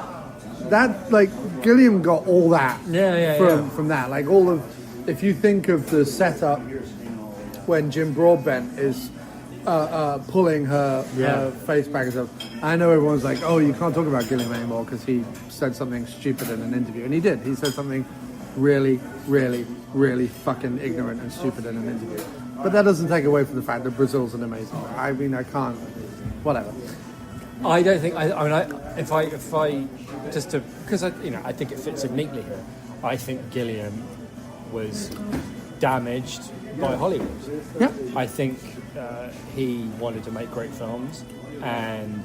that, like Gilliam got all that from that, like all of. If you think of the setup when Jim Broadbent is pulling her face back and stuff, I know everyone's like, oh, you can't talk about Gilliam anymore because he said something stupid in an interview. And he did. He said something really, really, really fucking ignorant and stupid in an interview. But that doesn't take away from the fact that Brazil's an amazing. I mean, I can't. Whatever. I don't think. If I just to, because I think it fits in neatly here. I think Gilliam was damaged by Hollywood. Yeah. I think he wanted to make great films, and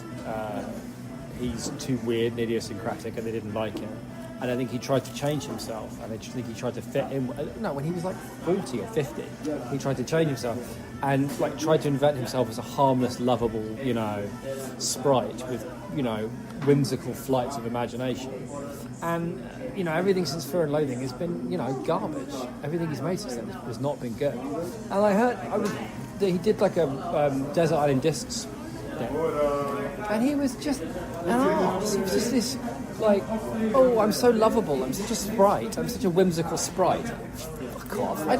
he's too weird and idiosyncratic, and they didn't like him. And I think he tried to change himself, and I just think he tried to fit in. No, when he was like 40 or 50, he tried to change himself and like tried to invent himself as a harmless, lovable, sprite with, whimsical flights of imagination. And everything since Fear and Loathing has been, garbage. Everything he's made since then has not been good. And I heard that he did like a Desert Island Discs thing, and he was just an arse. He was just this like, oh, I'm so lovable. I'm such a sprite. I'm such a whimsical sprite. Fuck off. I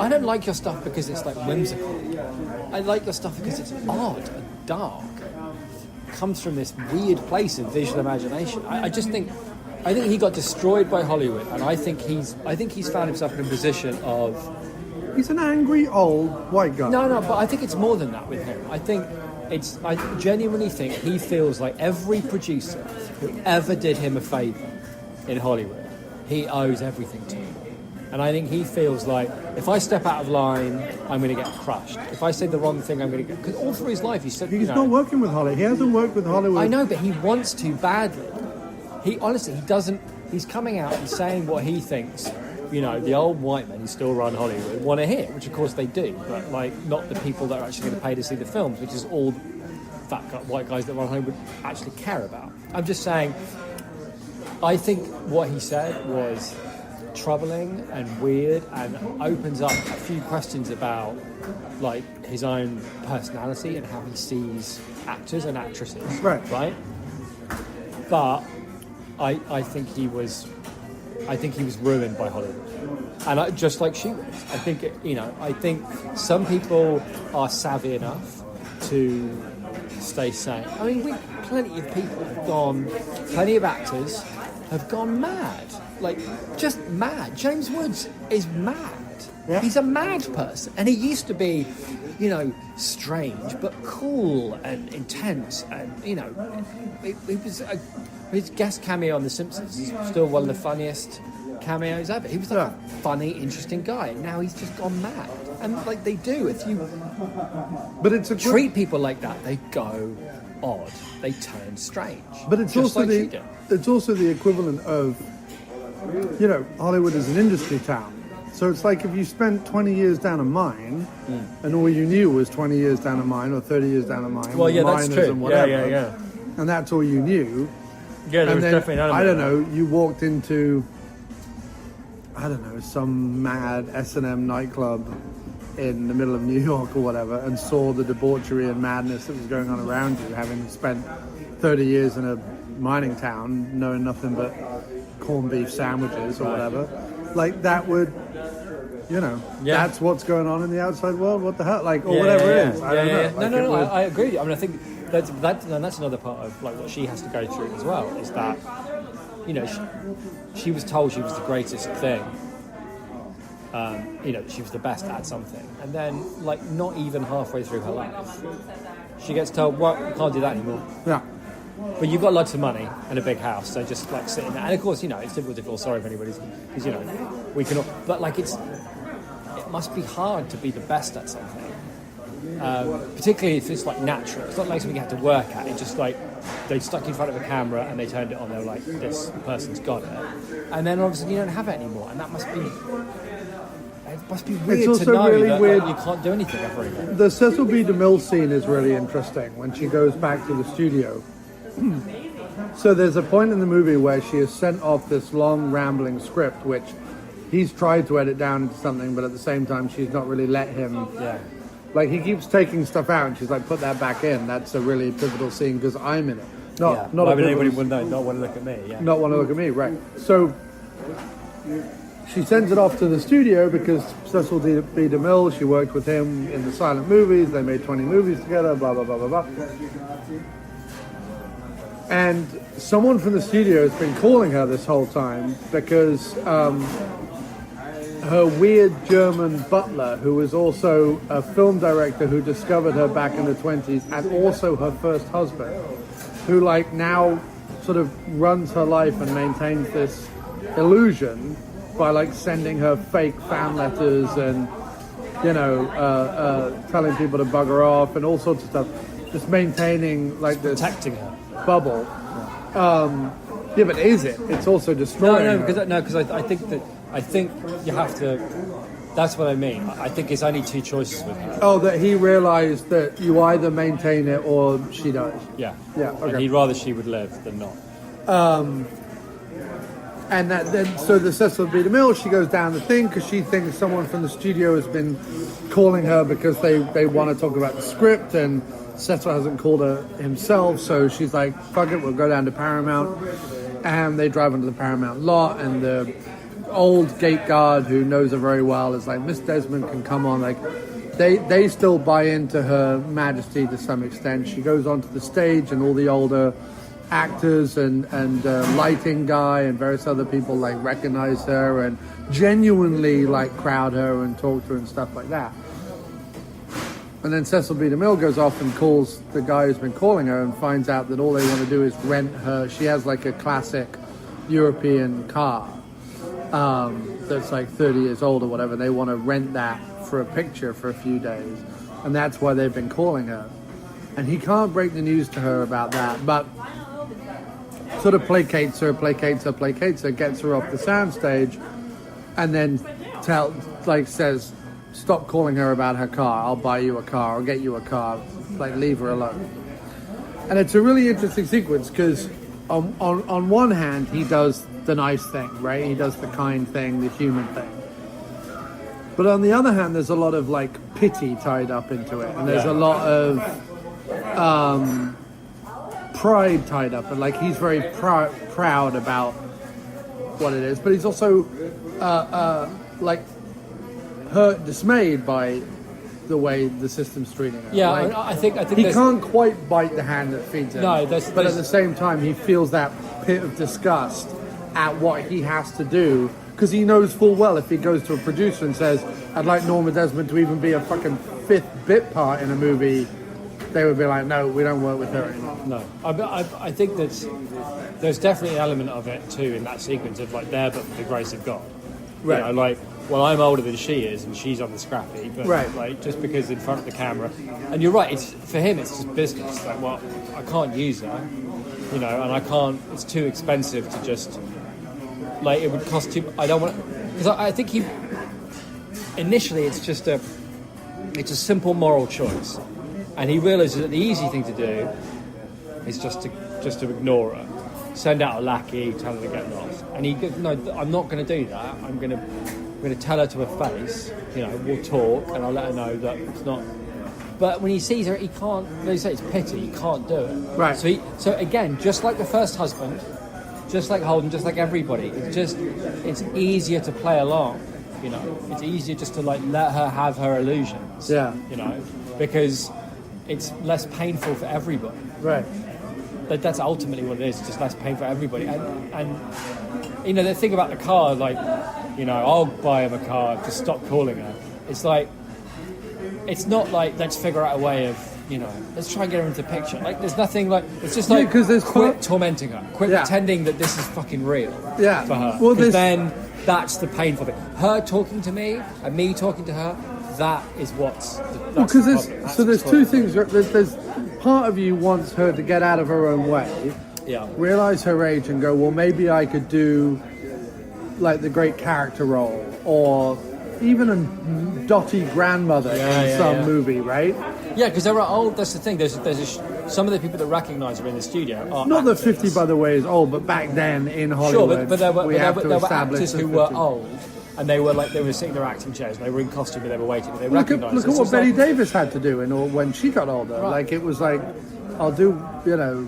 don't like your stuff because it's like whimsical. I like your stuff because it's odd and dark. It comes from this weird place of visual imagination. I think he got destroyed by Hollywood, and I think he's found himself in a position of. He's an angry old white guy. No, but I think it's more than that with him. I genuinely think he feels like every producer who ever did him a favour in Hollywood, he owes everything to him. And I think he feels like, if I step out of line, I'm going to get crushed. If I say the wrong thing, I'm going to get... Because all through his life, he said... He's not working with Hollywood. He hasn't worked with Hollywood. I know, but he wants to badly. He doesn't... He's coming out and saying what he thinks... the old white men who still run Hollywood want to hear, which of course they do, but like not the people that are actually going to pay to see the films, which is all fat white guys that run Hollywood actually care about. I'm just saying, I think what he said was troubling and weird and opens up a few questions about like his own personality and how he sees actors and actresses. Right? But I think he was ruined by Hollywood, and just like she was. I think some people are savvy enough to stay sane. I mean, plenty of actors have gone mad, like just mad. James Woods is mad. Yeah. He's a mad person, and he used to be, strange but cool and intense, and he was his guest cameo on The Simpsons is still one of the funniest cameos ever. He was like a funny, interesting guy. Now he's just gone mad. And like they do, if you treat people like that, they go odd. They turn strange. But it's also the equivalent of, Hollywood is an industry town. So it's like if you spent 20 years down a mine, and all you knew was 20 years down a mine or 30 years down a mine. Well, yeah, that's true. And whatever, yeah. And that's all you knew. Yeah, there was definitely an element. I don't know, you walked into, some mad S&M nightclub in the middle of New York or whatever, and saw the debauchery and madness that was going on around you, having spent 30 years in a mining town, knowing nothing but corned beef sandwiches or whatever. Like, that would, that's what's going on in the outside world, what the hell, whatever it is. I don't know. Like, no, I agree. I mean, I think that's another part of like what she has to go through as well, is that she was told she was the greatest thing, she was the best at something, and then like not even halfway through her life she gets told, well, you can't do that anymore. But you've got lots of money and a big house, so just like sitting there. And of course, it's difficult to feel sorry for anybody because we can all, but like it must be hard to be the best at something. Particularly if it's like natural. It's not like something you have to work at. It's just like they stuck you in front of a camera and they turned it on. They were like, this person's got it. And then obviously you don't have it anymore. And that must be weird to know really that weird. Like, you can't do anything ever again. The Cecile B. DeMille scene is really interesting when she goes back to the studio. So there's a point in the movie where she has sent off this long rambling script, which he's tried to edit down into something, but at the same time she's not really let him. Yeah. Like, he keeps taking stuff out, and she's like, put that back in. That's a really pivotal scene because I'm in it. Not anybody would not want to look at me. Yeah. Not want to look at me, right? So she sends it off to the studio because Cecil B. DeMille, she worked with him in the silent movies. They made 20 movies together. Blah blah blah blah blah. And someone from the studio has been calling her this whole time because her weird German butler, who was also a film director who discovered her back in the 20s, and also her first husband, who like now sort of runs her life and maintains this illusion by like sending her fake fan letters and telling people to bugger off and all sorts of stuff, just maintaining like this Protecting her. bubble. Yeah, but is it? It's also destroying her. Because I think you have to. That's what I mean. I think it's only two choices with her. Oh, that he realised that you either maintain it or she dies. Yeah. Yeah, And okay. he'd rather she would live than not. And so the Cecile B. DeMille, she goes down the thing because she thinks someone from the studio has been calling her because they want to talk about the script, and Cecil hasn't called her himself, so she's like, fuck it, we'll go down to Paramount. And they drive into the Paramount lot, and the old gate guard who knows her very well is like, Miss Desmond can come on. Like, they still buy into her majesty to some extent. She goes onto the stage, and all the older actors and lighting guy and various other people like recognize her and genuinely like crowd her and talk to her and stuff like that. And then Cecil B. DeMille goes off and calls the guy who's been calling her and finds out that all they want to do is rent her. She has like a classic European car that's like 30 years old or whatever. They want to rent that for a picture for a few days. And that's why they've been calling her. And he can't break the news to her about that, but sort of placates her, gets her off the soundstage, and then says, stop calling her about her car. I'll buy you a car. I'll get you a car. Like, leave her alone. And it's a really interesting sequence because on one hand, he does the nice thing, right? He does the kind thing, the human thing. But on the other hand, there's a lot of like pity tied up into it, and there's a lot of pride tied up, and like he's very proud about what it is, but he's also dismayed by the way the system's treating him. Yeah, like, I think he can't quite bite the hand that feeds him. No, but at the same time, he feels that pit of disgust at what he has to do, because he knows full well if he goes to a producer and says, I'd like Norma Desmond to even be a fucking fifth bit part in a movie, they would be like, no, we don't work with her anymore. No, I think there's definitely an element of it too in that sequence of like there but for the grace of God. Right. You know, like, well, I'm older than she is and she's on the scrappy, but right. like just because in front of the camera, and you're right, it's for him it's just business. Like, well, I can't use her, you know, and I can't. It's too expensive to just like it would cost too. I don't want because I think he initially it's a simple moral choice. And he realises that the easy thing to do is just to ignore her, send out a lackey, tell her to get lost. And he goes, no, I'm not going to do that. I'm going to tell her to her face. You know, we'll talk, and I'll let her know that it's not. But when he sees her, he can't. They say it's pity. He can't do it. Right. So again, just like the first husband, just like Holden, just like everybody, it's easier to play along. You know, it's easier just to like let her have her illusions. Yeah. You know, because it's less painful for everybody. Right. That's ultimately what it is. It's just less pain for everybody. And you know, the thing about the car, like, you know, I'll buy him a car to stop calling her. It's like, it's not like let's figure out a way of, you know, let's try and get her into the picture. Like, there's nothing like, it's just like, quit tormenting her. Quit pretending that this is fucking real for her. Well, because then that's the painful thing. Her talking to me and me talking to her, that is what's because there's two things. There's part of you wants her to get out of her own way, realize her age, and go, well, maybe I could do like the great character role, or even a dotty grandmother in some movie, right? Yeah, because there are old. That's the thing. There's some of the people that recognise her in the studio are not actors. that 50 by the way is old, but back then in Hollywood, sure, but there were actors who were 50. old. And they were sitting in their acting chairs, and they were in costume, and they were waiting, and they recognised Look at what Betty Davis had to do when she got older. Right. Like, it was like, I'll do, you know...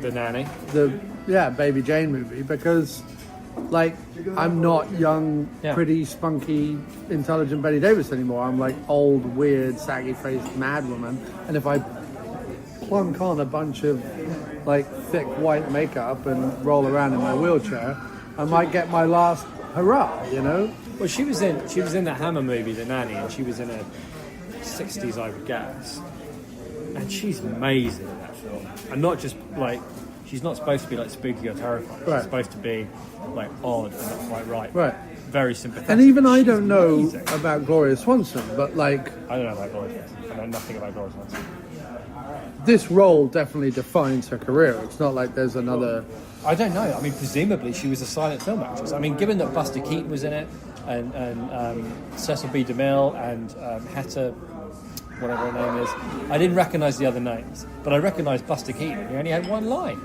the Nanny. Baby Jane movie, because, like, I'm not young, pretty, spunky, intelligent Betty Davis anymore. I'm, like, old, weird, saggy-faced mad woman. And if I plunk on a bunch of, like, thick white makeup and roll around in my wheelchair, I might get my last... hurrah, you know. Well, she was in the Hammer movie, The Nanny, and she was in her 60s, I would guess. And she's amazing in that film. And not just like she's not supposed to be like spooky or terrifying. Right. She's supposed to be like odd and not quite right. Right. Very sympathetic. And even I She's don't know amazing. about Gloria Swanson, but like I don't know about Gloria Swanson. I know nothing about Gloria Swanson. this role definitely defines her career. It's not like there's another. I don't know. I mean, presumably she was a silent film actress. I mean, given that Buster Keaton was in it, and Cecile B. DeMille and Hetta, whatever her name is, I didn't recognise the other names, but I recognised Buster Keaton. He only had one line.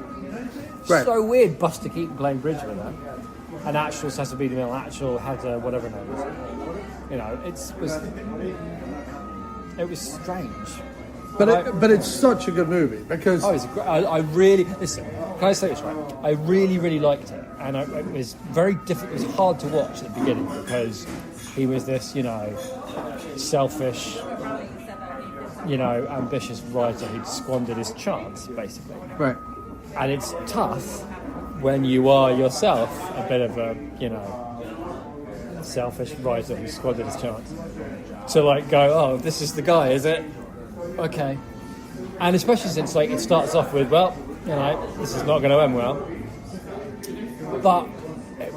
Right. So weird, Buster Keaton playing bridge with her. An actual Cecile B. DeMille, actual Hetta, whatever her name is. You know, it was strange. But it's such a good movie because Oh, it's great. I really listen. Can I say this right? I really, really liked it, and it was very difficult. It was hard to watch at the beginning because he was this, you know, selfish, you know, ambitious writer who'd squandered his chance, basically. right. And it's tough when you are yourself a bit of a, you know, selfish writer who squandered his chance to like go, oh, this is the guy, is it? Okay. And especially since like it starts off with, well, you know, this is not going to end well. But it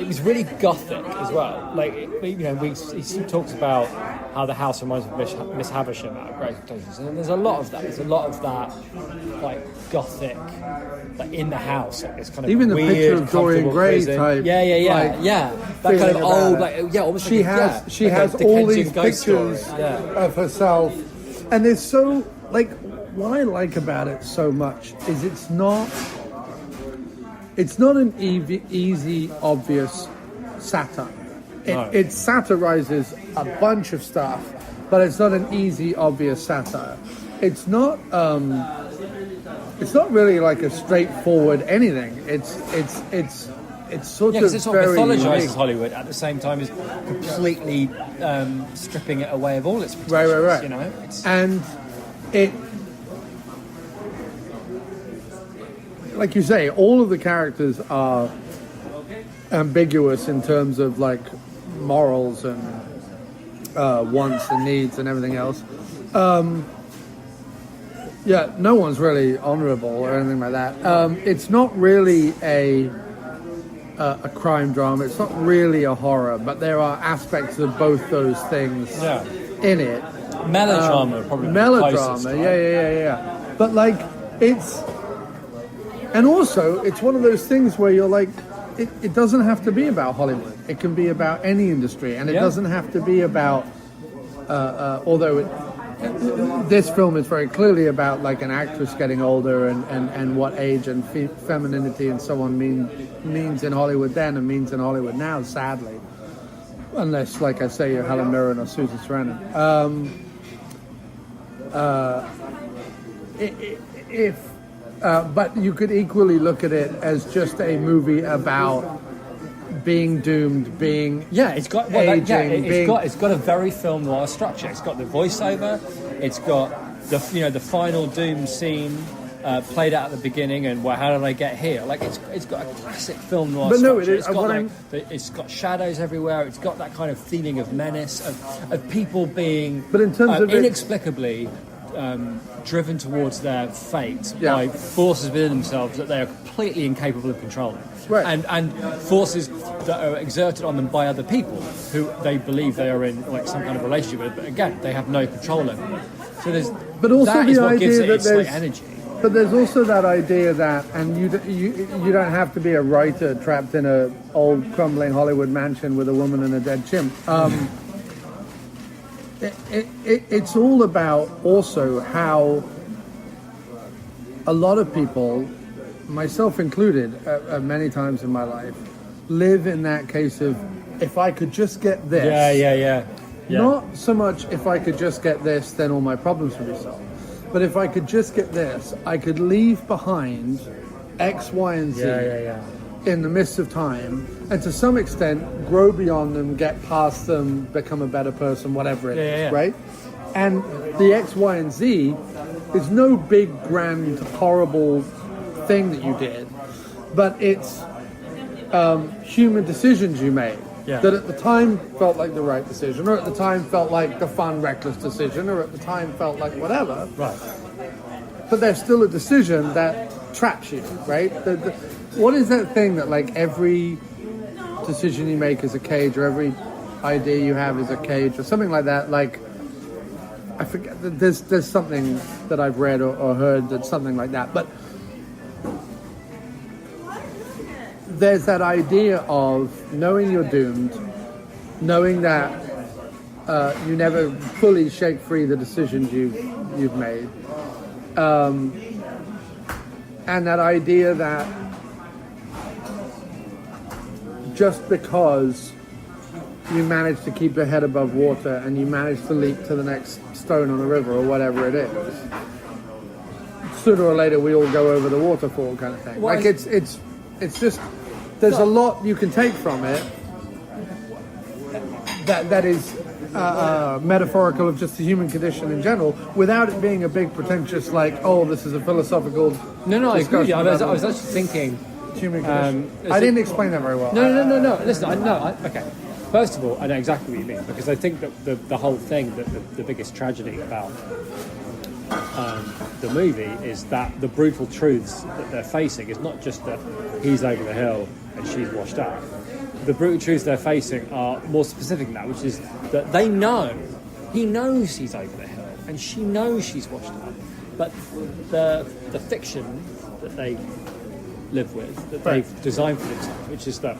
was really gothic as well. Like, you know, he talks about how the house reminds him of Miss Havisham out of Great Expectations, and there's a lot of that. There's a lot of that, like gothic, like in the house, like this kind of Even the weird, picture of Dorian comfortable Gray prison. type, Yeah. like, That kind feeling of about old, it. like almost She like has like has a all Dickensian these ghost story. pictures Yeah. of herself, and it's so like what I like about it so much is it's not an easy obvious satire. No. It satirizes a bunch of stuff, but it's not an easy obvious satire. It's not really like a straightforward anything. It's sort Yeah, of because it sort of very mythologizes unique. Hollywood at the same time as completely stripping it away of all its pretensions. Right. You know, it's, And it, like you say, all of the characters are ambiguous in terms of like morals and wants and needs and everything else. Yeah, no one's really honorable or anything like that. It's not really a crime drama. It's not really a horror, but there are aspects of both those things yeah. in it. Melodrama, probably. Melodrama, the closest, yeah. But like, and also it's one of those things where you're like, it doesn't have to be about Hollywood. It can be about any industry, and it doesn't have to be about. Although this film is very clearly about like an actress getting older and what age and femininity and so on means in Hollywood then and means in Hollywood now, sadly. Unless, like I say, you're Helen Mirren or Susan Sarandon. But you could equally look at it as just a movie about being doomed, being it's got aging, it's got a very film noir structure. It's got the voiceover. It's got the final doom scene played out at the beginning, and how did I get here? Like it's got a classic film noir But no, structure. it is- It's got shadows everywhere. It's got that kind of feeling of menace of people being, But in terms of it- inexplicably. Driven towards their fate by forces within themselves that they are completely incapable of controlling, Right. and forces that are exerted on them by other people who they believe they are in like some kind of relationship with, but again they have no control over them. So there's But also that the is what gives idea it that its like, there's energy. But there's also that idea that, and you don't have to be a writer trapped in a old crumbling Hollywood mansion with a woman and a dead chimp. It's all about also how a lot of people, myself included, many times in my life, live in that case of if I could just get this. Yeah. Not so much if I could just get this, then all my problems would be solved. But if I could just get this, I could leave behind X, Y, and Z in the midst of time, and to some extent grow beyond them, get past them, become a better person, whatever it is, right? And the X, Y, and Z is no big, grand, horrible thing that you did, but it's human decisions you made that at the time felt like the right decision, or at the time felt like the fun, reckless decision, or at the time felt like whatever. Right. but there's still a decision that traps you, right? What is that thing that like every decision you make is a cage, or every idea you have is a cage, or something like that? Like, I forget. There's something that I've read or heard that's something like that, but there's that idea of knowing you're doomed, knowing that you never fully shake free the decisions you've made, and that idea that just because you manage to keep your head above water and you manage to leap to the next stone on the river or whatever it is, sooner or later we all go over the waterfall, kind of thing. Like it's just, there's a lot you can take from it that is metaphorical of just the human condition in general, without it being a big pretentious like, oh, this is a philosophical. No, I agree. discussion I was about actually thinking. human condition. I didn't explain that very well. No. Listen, okay. First of all, I know exactly what you mean, because I think that the whole thing, that the biggest tragedy about the movie is that the brutal truths that they're facing is not just that he's over the hill and she's washed up. The brutal truths they're facing are more specific than that, which is that he knows he's over the hill and she knows she's washed up, but the fiction that they live with, that they've designed for themselves, which is that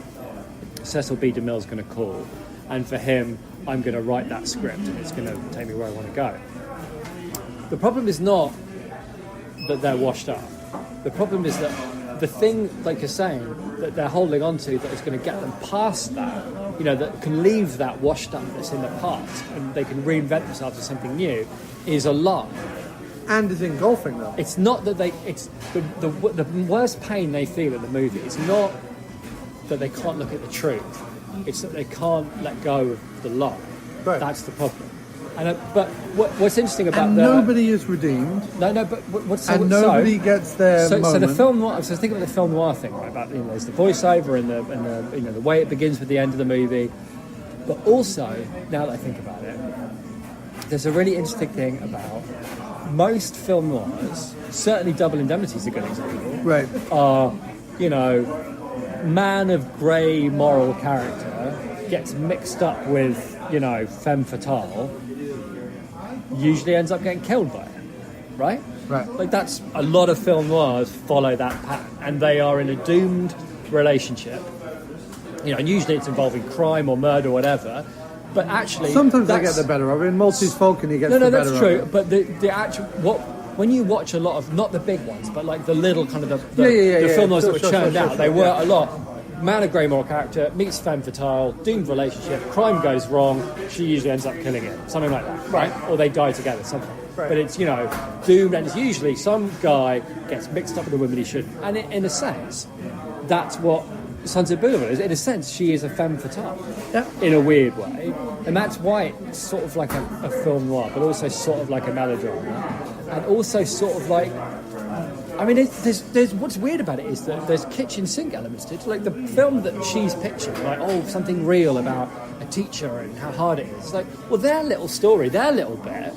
Cecile B. DeMille's going to call, and for him, I'm going to write that script and it's going to take me where I want to go. The problem is not that they're washed up. The problem is that the thing, like you're saying, that they're holding on to that is going to get them past that, that can leave that washed upness in the past and they can reinvent themselves as something new, is a lie. And is engulfing them. It's not that it's the worst pain they feel in the movie. It's not that they can't look at the truth. It's that they can't let go of the lie. Right. That's the problem. And but what's interesting about nobody is redeemed. No, but nobody gets their moment. So the film noir. So think about the film noir thing, right? About there's the voiceover and the way it begins with the end of the movie. But also, now that I think about it, there's a really interesting thing about most film noirs. Certainly, Double Indemnity is a good example. Right. Are man of grey moral character gets mixed up with femme fatale, usually ends up getting killed by it, right? Like that's a lot of film noirs follow that pattern, and they are in a doomed relationship, and usually it's involving crime or murder or whatever. But actually, sometimes they get the better of it. In Maltese Falcon, he gets the better of it. No, that's true. But the actual when you watch a lot of, not the big ones, but like the little kind of the film noirs that were churned out, they were a lot. Man of grey moral character meets femme fatale, doomed relationship, crime goes wrong, she usually ends up killing him, something like that, right? Or they die together, something. Right. But it's doomed, and it's usually some guy gets mixed up with a woman he shouldn't. And in a sense, that's what Sunset Boulevard is. In a sense, she is a femme fatale, in a weird way, and that's why it's sort of like a film noir, but also sort of like a melodrama, and also sort of like. I mean, there's what's weird about it is that there's kitchen sink elements to it. Like the film that she's picturing, like something real about a teacher and how hard it is. It's like, well, their little story, their little bit.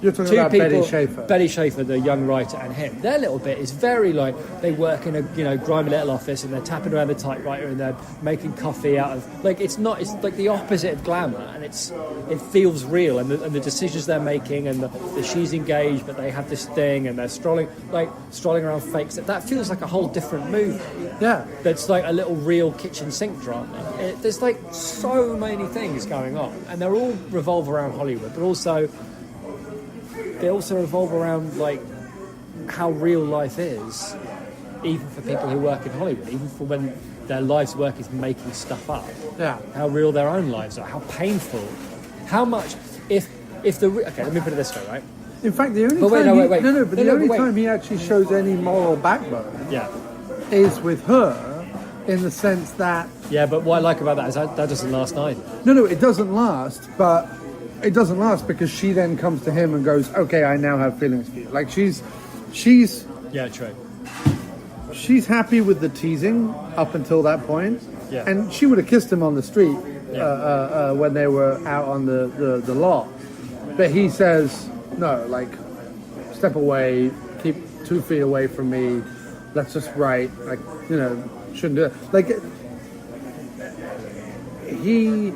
You're talking about Betty Schaefer. Betty Schaefer, the young writer, and him. Their little bit is very like they work in a grimy little office and they're tapping around the typewriter and they're making coffee out of like it's like the opposite of glamour, and it feels real, and the decisions they're making, and the she's engaged but they have this thing and they're strolling around fakes. That feels like a whole different movie. Yeah, that's like a little real kitchen sink drama. There's like so many things going on, and they're all revolve around Hollywood, but also. They also revolve around like how real life is, even for people who work in Hollywood, even for when their life's work is making stuff up. Yeah. How real their own lives are, how painful, how much. If the okay, let me put it this way, right? In fact, the only time he actually shows any moral backbone, is with her, in the sense that. Yeah, but what I like about that is that doesn't last either. No, it doesn't last, but. It doesn't last because she then comes to him and goes, okay, I now have feelings for you. Like she's yeah, true. She's happy with the teasing up until that point. Yeah. And she would have kissed him on the street when they were out on the lot. But he says, no, like, step away, 2 feet away from me. Let's just write. Like, you know, shouldn't do it. Like, he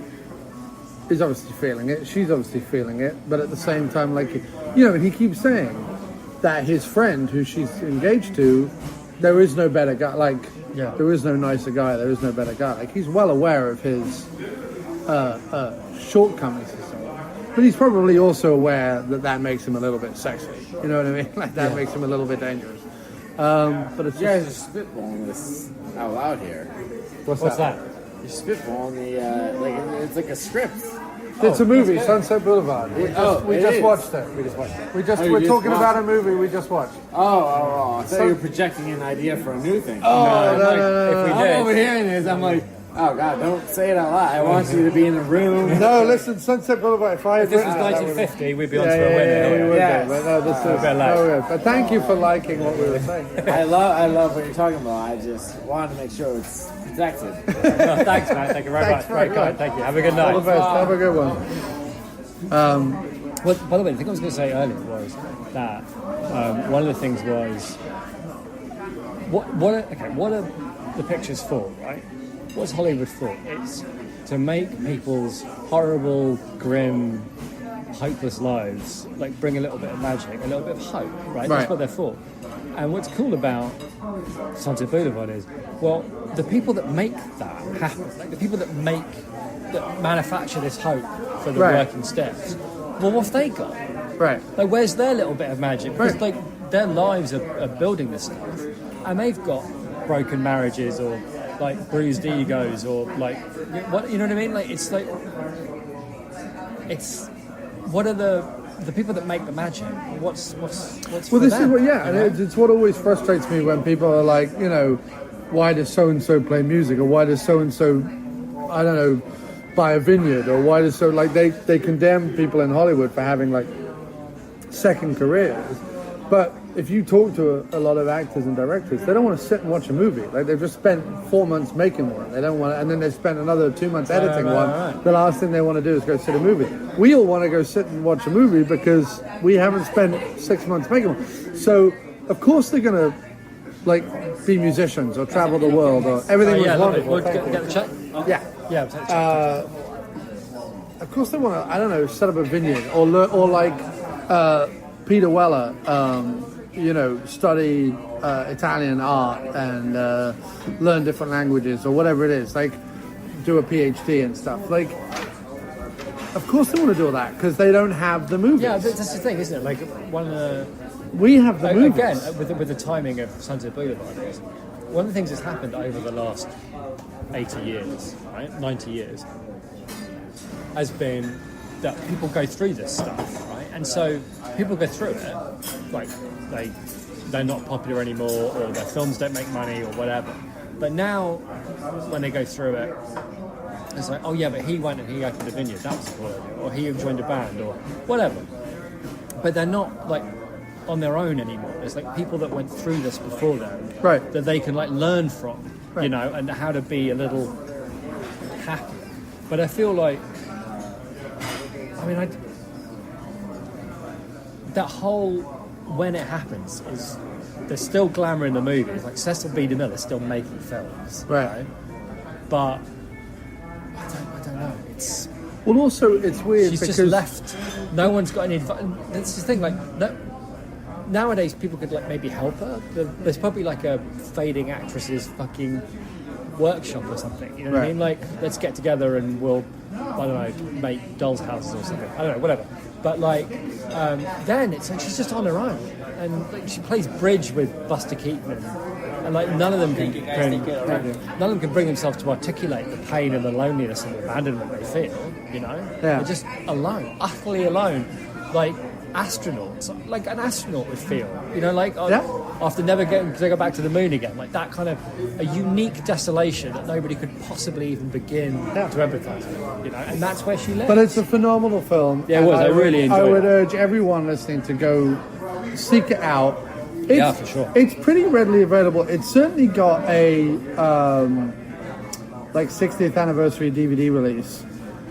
is obviously feeling it. She's obviously feeling it. But at the same time, like, you know, he keeps saying that his friend, who she's engaged to, there is no better guy. Like, there is no nicer guy. There is no better guy. Like, he's well aware of his shortcomings. But he's probably also aware that makes him a little bit sexy. You know what I mean? Like, that makes him a little bit dangerous. But it's You guys are spitballing this out loud here. What's that? You're spitballing the like it's like a script. It's a movie, Sunset Boulevard. We just watched it. We're talking about a movie we just watched. Oh. I thought you were projecting an idea for a new thing. No. If we did. I'm overhearing this. I'm like, oh God, don't say it out loud. I want you to be in the room. No, listen, Sunset Boulevard. If this was 1950, we'd be on to a winner. we would Yes. be. But no, this is but thank you for liking what we were saying. I love what you're talking about. I just wanted to make sure it's protected. Thanks, man. Thank you very much. Very kind. Thank you. Have a good night. All the best. Have a good one. Well, by the way, the thing I was going to say earlier was that one of the things was what are the pictures for, right? What's Hollywood for? It's to make people's horrible, grim, hopeless lives like bring a little bit of magic, a little bit of hope, right? That's what they're for. And what's cool about Sunset Boulevard is, well, the people that make that happen, like the people that manufacture this hope for the working steps, well, what've they got? Right. Like, where's their little bit of magic? Because like their lives are building this stuff, and they've got broken marriages or like bruised egos or like what, you know what I mean? Like, it's like, it's what are the people that make the magic? What's Well, for this them, is what, and it's what always frustrates me when people are like, you know, why does so and so play music, or why does so and so, I don't know, buy a vineyard, or why does so, like, they condemn people in Hollywood for having like second careers. But if you talk to a lot of actors and directors, they don't want to sit and watch a movie. Like, they've just spent 4 months making one. They don't want to, and then they've spent another 2 months editing one. Right. The last thing they want to do is go sit a movie. We all want to go sit and watch a movie because we haven't spent 6 months making one. So, of course, they're going to like be musicians or travel the world or everything was wonderful. Get the check? Yeah. Of course, they want to, I don't know, set up a vineyard or like Peter Weller, you know, study Italian art and learn different languages or whatever it is, like do a PhD and stuff. Like, of course they want to do all that because they don't have the movies. Yeah, that's the thing, isn't it? Like, one of the... We have the movies. Again, with the timing of Sunset Boulevard, is one of the things that's happened over the last 80 years, right, 90 years, has been that people go through this stuff, right? And so people go through it, like they're not popular anymore, or their films don't make money, or whatever. But now, when they go through it, it's like, oh yeah, but he went and he opened a vineyard, that was cool, or he joined a band, or whatever. But they're not like on their own anymore. It's like people that went through this before them, right, that they can like learn from, right, you know, and how to be a little happier. But I feel like, I mean, that whole, when it happens, is there's still glamour in the movies. Like, Cecile B. DeMille is still making films, right? But I don't know. It's, well, also it's weird she's because just left. No one's got any advice. That's the thing. Like, no, nowadays people could like maybe help her. There's probably like a fading actresses fucking workshop or something. You know what I mean? Like, let's get together and we'll, I don't know, make dolls' houses or something. I don't know, whatever. But like, then it's like she's just on her own, and like, she plays bridge with Buster Keaton, and like none of them can bring themselves to articulate the pain and the loneliness and the abandonment they feel. You know, they're just alone, utterly alone, like astronauts, like an astronaut would feel. You know, like after never getting to go back to the moon again, like that kind of a unique desolation that nobody could possibly even begin to empathise with. You know, and that's where she lives. But it's a phenomenal film. Yeah, it was. I really enjoyed it. I would urge everyone listening to go seek it out. Yeah, for sure. It's pretty readily available. It's certainly got a like 60th anniversary DVD release.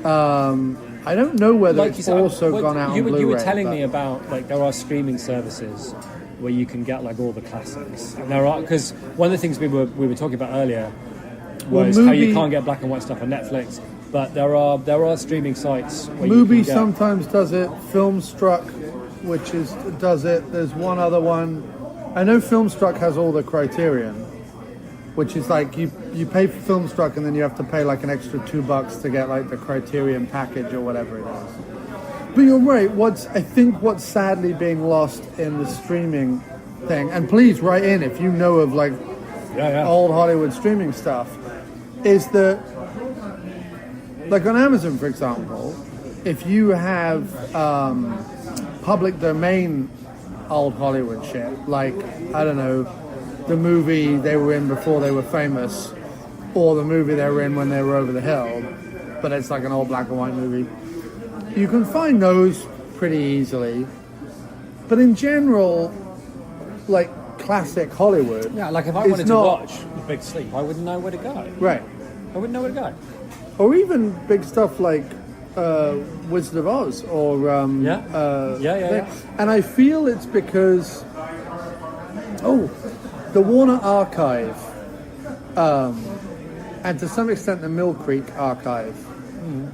I don't know whether it's also gone out on Blu-ray. You were telling me about, like, there are streaming services where you can get like all the classics. And there are, because one of the things we were talking about earlier was how you can't get black and white stuff on Netflix, but there are streaming sites where Mubi you can get, sometimes does it. Filmstruck, does it. There's one other one. I know Filmstruck has all the Criterion, which is like you pay for Filmstruck and then you have to pay like an extra $2 to get like the Criterion package or whatever it is. But you're right. I think what's sadly being lost in the streaming thing, and please write in if you know of like old Hollywood streaming stuff, is that like on Amazon, for example, if you have public domain old Hollywood shit, like, I don't know, the movie they were in before they were famous, or the movie they were in when they were over the hill, but it's like an old black and white movie, you can find those pretty easily. But in general, like classic Hollywood, yeah, like if I wanted to watch The Big Sleep, I wouldn't know where to go. Right. I wouldn't know where to go. Or even big stuff like Wizard of Oz, or and I feel it's because the Warner Archive, and to some extent the Mill Creek Archive.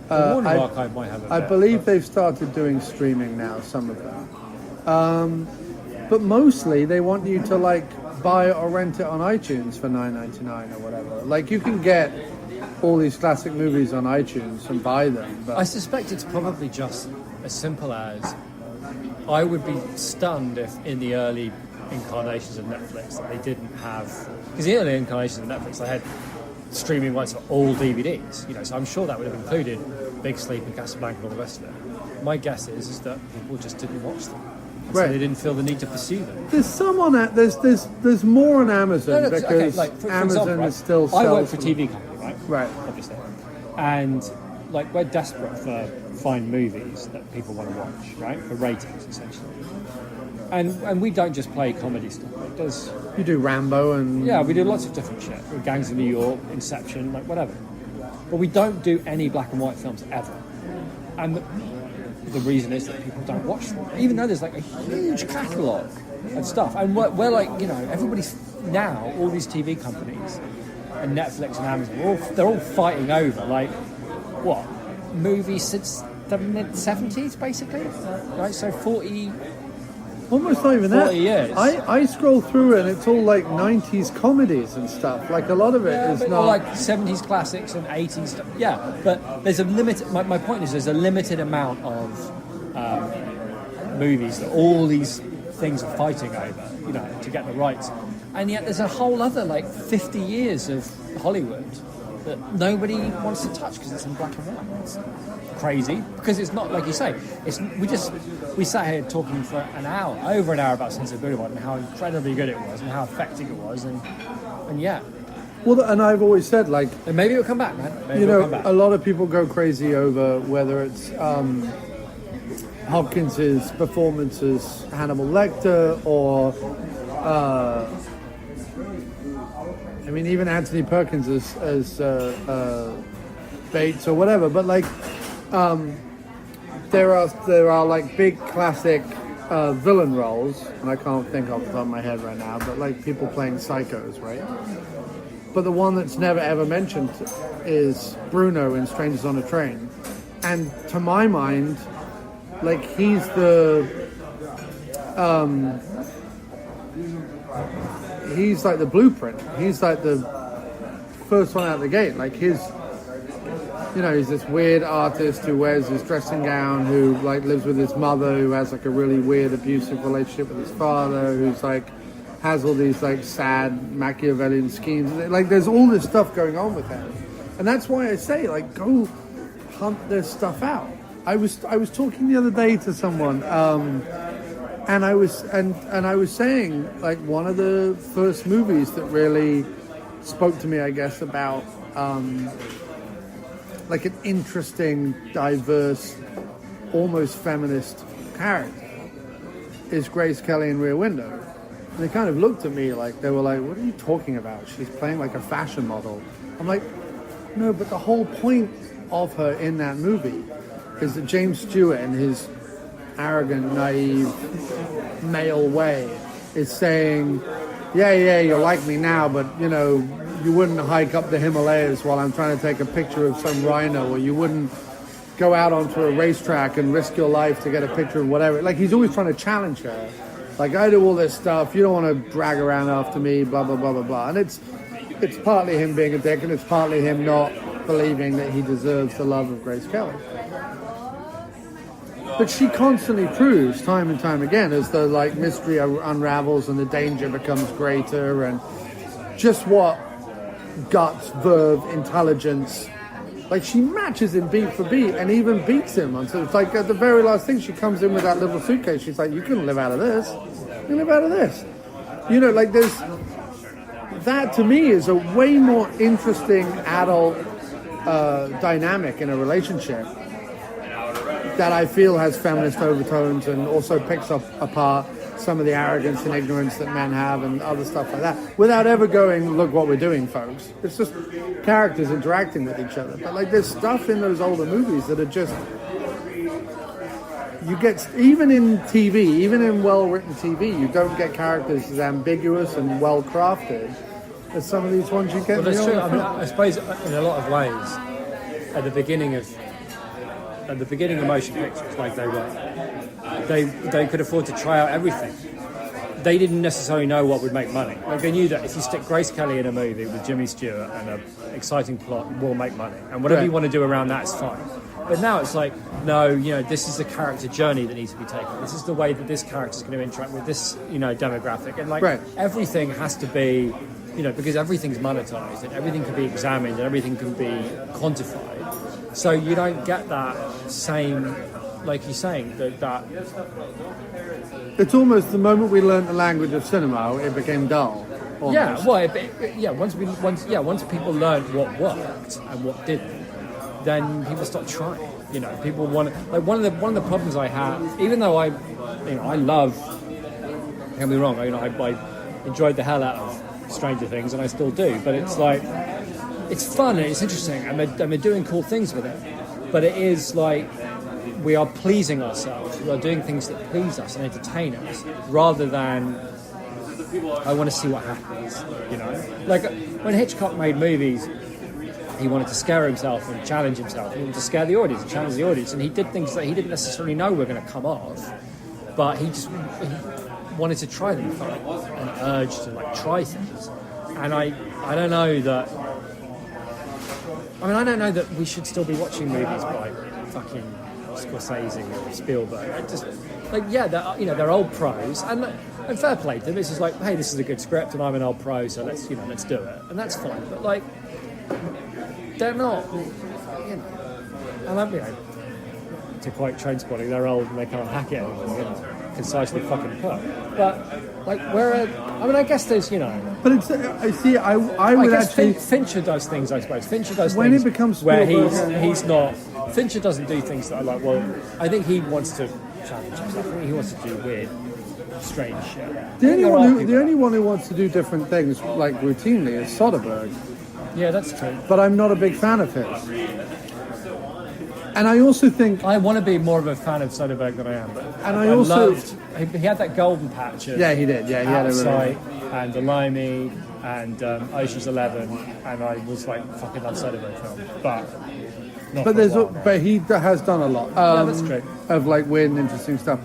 The Warner Archive might have. I believe they've started doing streaming now. Some of them, but mostly they want you to like buy it or rent it on iTunes for $9.99 or whatever. Like you can get all these classic movies on iTunes and buy them. But I suspect it's probably just as simple as I would be stunned if in the early incarnations of Netflix that they didn't have, because the early incarnations of Netflix they had streaming rights for all DVDs, you know, so I'm sure that would have included Big Sleep and Casablanca and all the rest of it. My guess is that people just didn't watch them. And so they didn't feel the need to pursue them. There's some on that. There's more on Amazon because okay, like, for Amazon example, right, is still. I work for a TV company, right? Right. Obviously, and like we're desperate for fine movies that people want to watch, right? For ratings, essentially. And we don't just play comedy stuff. It does. You do Rambo and we do lots of different shit. Gangs of New York, Inception, like whatever. But we don't do any black and white films ever. And the reason is that people don't watch them, even though there's like a huge catalogue of stuff. And we're like, you know, everybody's now, all these TV companies and Netflix and Amazon, they're all fighting over like what movies since the mid 70s, basically, right? So 40. Almost not even 40 that. years. I scroll through and it's all like 90s comedies and stuff. Like a lot of it is but, not or like 70s classics and 80s stuff. Yeah, but there's a limit. My point is there's a limited amount of movies that all these things are fighting over, you know, to get the rights. And yet there's a whole other like 50 years of Hollywood that nobody wants to touch because it's in black and white. It's crazy because it's not like you say. We sat here talking for over an hour about Sunset Boulevard and how incredibly good it was and how effective it was, and yeah. Well, and I've always said like, and maybe it'll come back, man. Maybe you know, come back. a lot of people go crazy over whether it's Hopkins's performance as Hannibal Lecter or. I mean, even Anthony Perkins as Bates or whatever, but like, there are like big classic villain roles, and I can't think off the top of my head right now, but like people playing psychos, right? But the one that's never ever mentioned is Bruno in Strangers on a Train, and to my mind, like he's like the blueprint. He's like the first one out the gate. Like he's this weird artist who wears his dressing gown, who like lives with his mother, who has like a really weird abusive relationship with his father, who's like has all these like sad Machiavellian schemes. Like there's all this stuff going on with him, and that's why I say like go hunt this stuff out. I was talking the other day to someone. And I was saying, like, one of the first movies that really spoke to me, I guess, about like an interesting, diverse, almost feminist character is Grace Kelly in Rear Window. And they kind of looked at me like, they were like, what are you talking about? She's playing like a fashion model. I'm like, no, but the whole point of her in that movie is that James Stewart and his arrogant, naive, male way is saying, yeah, you like me now, but, you know, you wouldn't hike up the Himalayas while I'm trying to take a picture of some rhino, or you wouldn't go out onto a racetrack and risk your life to get a picture of whatever. Like, he's always trying to challenge her. Like, I do all this stuff, you don't want to drag around after me, blah, blah, blah, blah, blah. And it's partly him being a dick, and it's partly him not believing that he deserves the love of Grace Kelly. But she constantly proves, time and time again, as the, like, mystery unravels and the danger becomes greater, and just what guts, verve, intelligence. Like, she matches him beat for beat and even beats him. Until it's like at the very last thing, she comes in with that little suitcase. She's like, you couldn't live out of this. You can live out of this. You know, like, there's... That, to me, is a way more interesting adult dynamic in a relationship that I feel has feminist overtones and also picks up apart some of the arrogance and ignorance that men have and other stuff like that, without ever going, look what we're doing, folks. It's just characters interacting with each other. But, like, there's stuff in those older movies that are just... You get, even in TV, even in well-written TV, you don't get characters as ambiguous and well-crafted as some of these ones you get. Well, that's true. I mean, I suppose in a lot of ways, at the beginning of motion pictures, like they could afford to try out everything. They didn't necessarily know what would make money. Like, they knew that if you stick Grace Kelly in a movie with Jimmy Stewart and an exciting plot, will make money, and whatever you want to do around that is fine. But now it's like, no, you know, this is the character journey that needs to be taken. This is the way that this character is going to interact with this, you know, demographic, and, like, everything has to be, you know, because everything's monetized and everything can be examined and everything can be quantified. So you don't get that same, like you're saying, that it's almost the moment we learned the language of cinema, it became dull. Almost. Yeah, well, once people learned what worked and what didn't, then people start trying. You know, people want to, like, one of the problems I have, even though I love, don't get me wrong, you know, I enjoyed the hell out of Stranger Things, and I still do. But it's like, it's fun and it's interesting, and they're doing cool things with it. But it is like, we are pleasing ourselves. We are doing things that please us and entertain us, rather than I want to see what happens. You know, like when Hitchcock made movies, he wanted to scare himself and challenge himself. He wanted to scare the audience and challenge the audience, and he did things that he didn't necessarily know were going to come off, but he wanted to try them. He felt like an urge to, like, try things. And I don't know that. I mean, I don't know that we should still be watching movies by fucking Scorsese or Spielberg. I just, like, yeah, they're old pros, and fair play to them. It's just like, hey, this is a good script, and I'm an old pro, so let's do it, and that's fine. But, like, they're not, you know, and I'm, you know, to quote Trainspotting, they're old and they can't hack it anymore, you know, concisely fucking put. But, like, I mean, I guess there's, you know, but it's, I see, I would guess actually... Fincher does things, I suppose. Fincher does when things it becomes where Spielberg, he's not, Fincher doesn't do things that are like, well, I think he wants to challenge himself. I think he wants to do weird, strange shit. The only one who wants to do different things, like, routinely, is Soderbergh. Yeah, that's true. But I'm not a big fan of his. And I also think... I want to be more of a fan of Soderbergh than I am. And I also... loved... He had that golden patch of... Yeah, he did. Yeah, he had a Outside and The Limey and Ocean's 11, and I was like, fucking love Soderbergh films. But he has done a lot. Yeah, that's true. Of, like, weird and interesting stuff.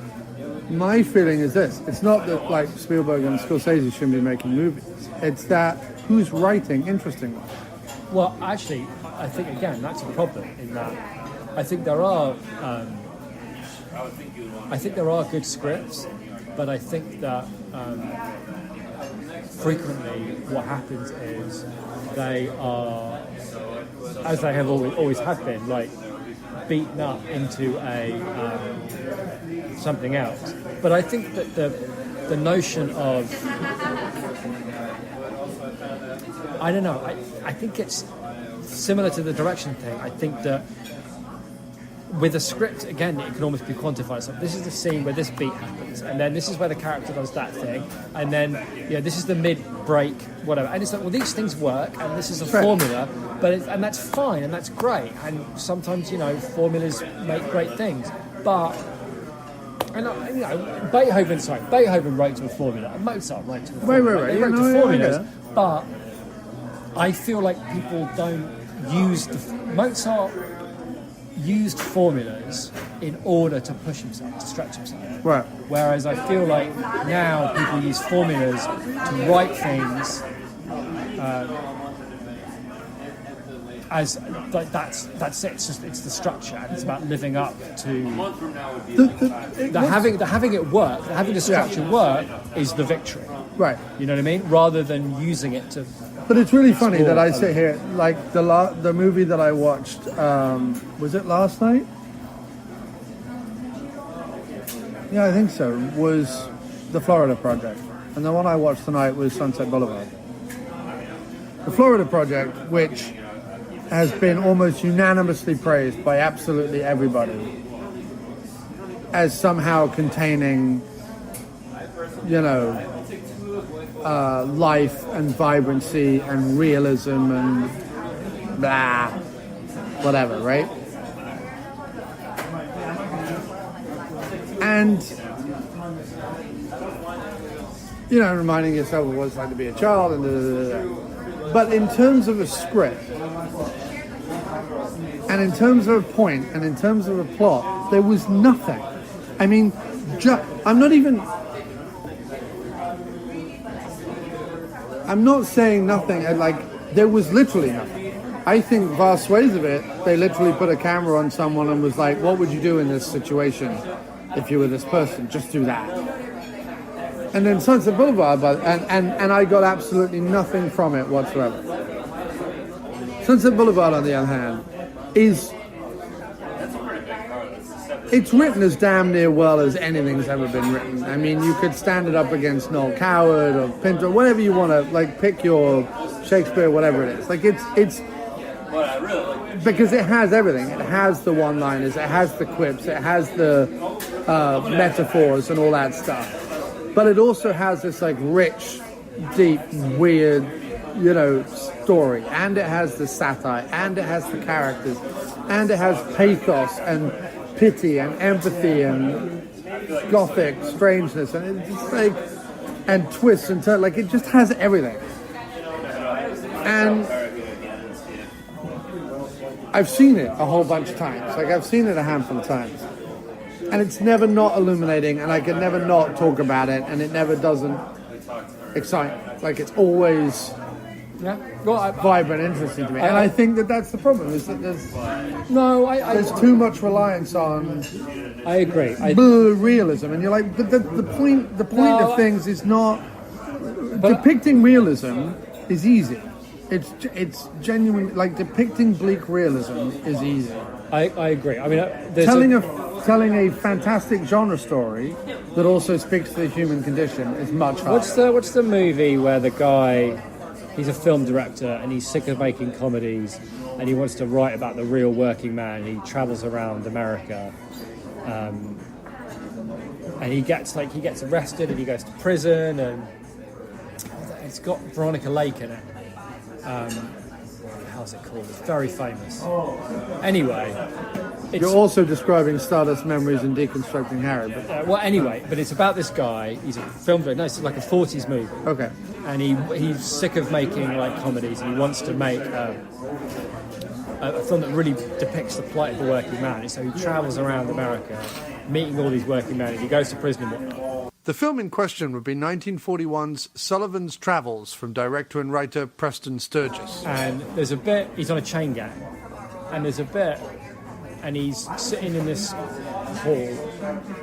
My feeling is this. It's not that, like, Spielberg and Scorsese shouldn't be making movies. It's that who's writing interesting ones. Well, actually, I think, again, that's a problem in that I think there are good scripts, but I think that frequently what happens is they are, as they have always have been, like, beaten up into a something else. But I think that the notion of, I don't know, I think it's similar to the direction thing. I think that with a script, again, it can almost be quantified. So this is the scene where this beat happens, and then this is where the character does that thing, and then, you know, this is the mid-break, whatever. And it's like, well, these things work, and this is a formula, and that's fine, and that's great. And sometimes, you know, formulas make great things. But And you know, Beethoven wrote to a formula, and Mozart wrote to a Right, formula. right, They right. wrote Yeah, to no, I formulas, get it. but I feel like people don't use Mozart used formulas in order to push himself, to stretch himself. Right. Whereas I feel like now people use formulas to write things as like that's it. It's the structure, and it's about living up to having it work. Having the structure work is the victory. Right. You know what I mean? Rather than using it to. But it's really funny that I sit here, like the movie that I watched, was it last night? Yeah, I think so, was The Florida Project. And the one I watched tonight was Sunset Boulevard. The Florida Project, which has been almost unanimously praised by absolutely everybody as somehow containing, you know, life and vibrancy and realism and blah, whatever, right? And, you know, reminding yourself of what it's like to be a child and But in terms of a script, and in terms of a point, and in terms of a plot, there was nothing. I mean, I'm not saying nothing, like, there was literally nothing. I think vast swathes of it, they literally put a camera on someone and was like, what would you do in this situation if you were this person? Just do that. And then Sunset Boulevard, and I got absolutely nothing from it whatsoever. Sunset Boulevard, on the other hand, it's written as damn near well as anything's ever been written. I mean, you could stand it up against Noel Coward or Pinter, whatever you want to, like, pick your Shakespeare, whatever it is. Like, it's because it has everything. It has the one-liners, it has the quips, it has the metaphors and all that stuff. But it also has this, like, rich, deep, weird, you know, story. And it has the satire, and it has the characters, and it has pathos and pity and empathy and gothic strangeness, and it's just like, and twists and turns, like, it just has everything. And I've seen it a whole bunch of times. Like, I've seen it a handful of times. And it's never not illuminating, and I can never not talk about it, and it never doesn't excite me. Like, it's always vibrant, interesting to me. And I think that's the problem, is that there's too much reliance on I agree. realism, and you're like, but the point of things is not depicting realism is easy. It's genuine. Like, depicting bleak realism is easy. I agree. I mean, telling a fantastic genre story that also speaks to the human condition is much harder. What's the movie where the guy, he's a film director and he's sick of making comedies and he wants to write about the real working man. He travels around America, and he gets arrested and he goes to prison, and it's got Veronica Lake in it. How's it called? It's very famous. Anyway, you're also describing Stardust Memories and Deconstructing Harry. But but it's about this guy. He's a film director. No, it's like a 40s movie. Okay. And he's sick of making, like, comedies, and he wants to make a film that really depicts the plight of the working man. And so he travels around America, meeting all these working men, and he goes to prison and whatnot. The film in question would be 1941's Sullivan's Travels, from director and writer Preston Sturges. And there's a bit, he's on a chain gang, and there's a bit, and he's sitting in this hall,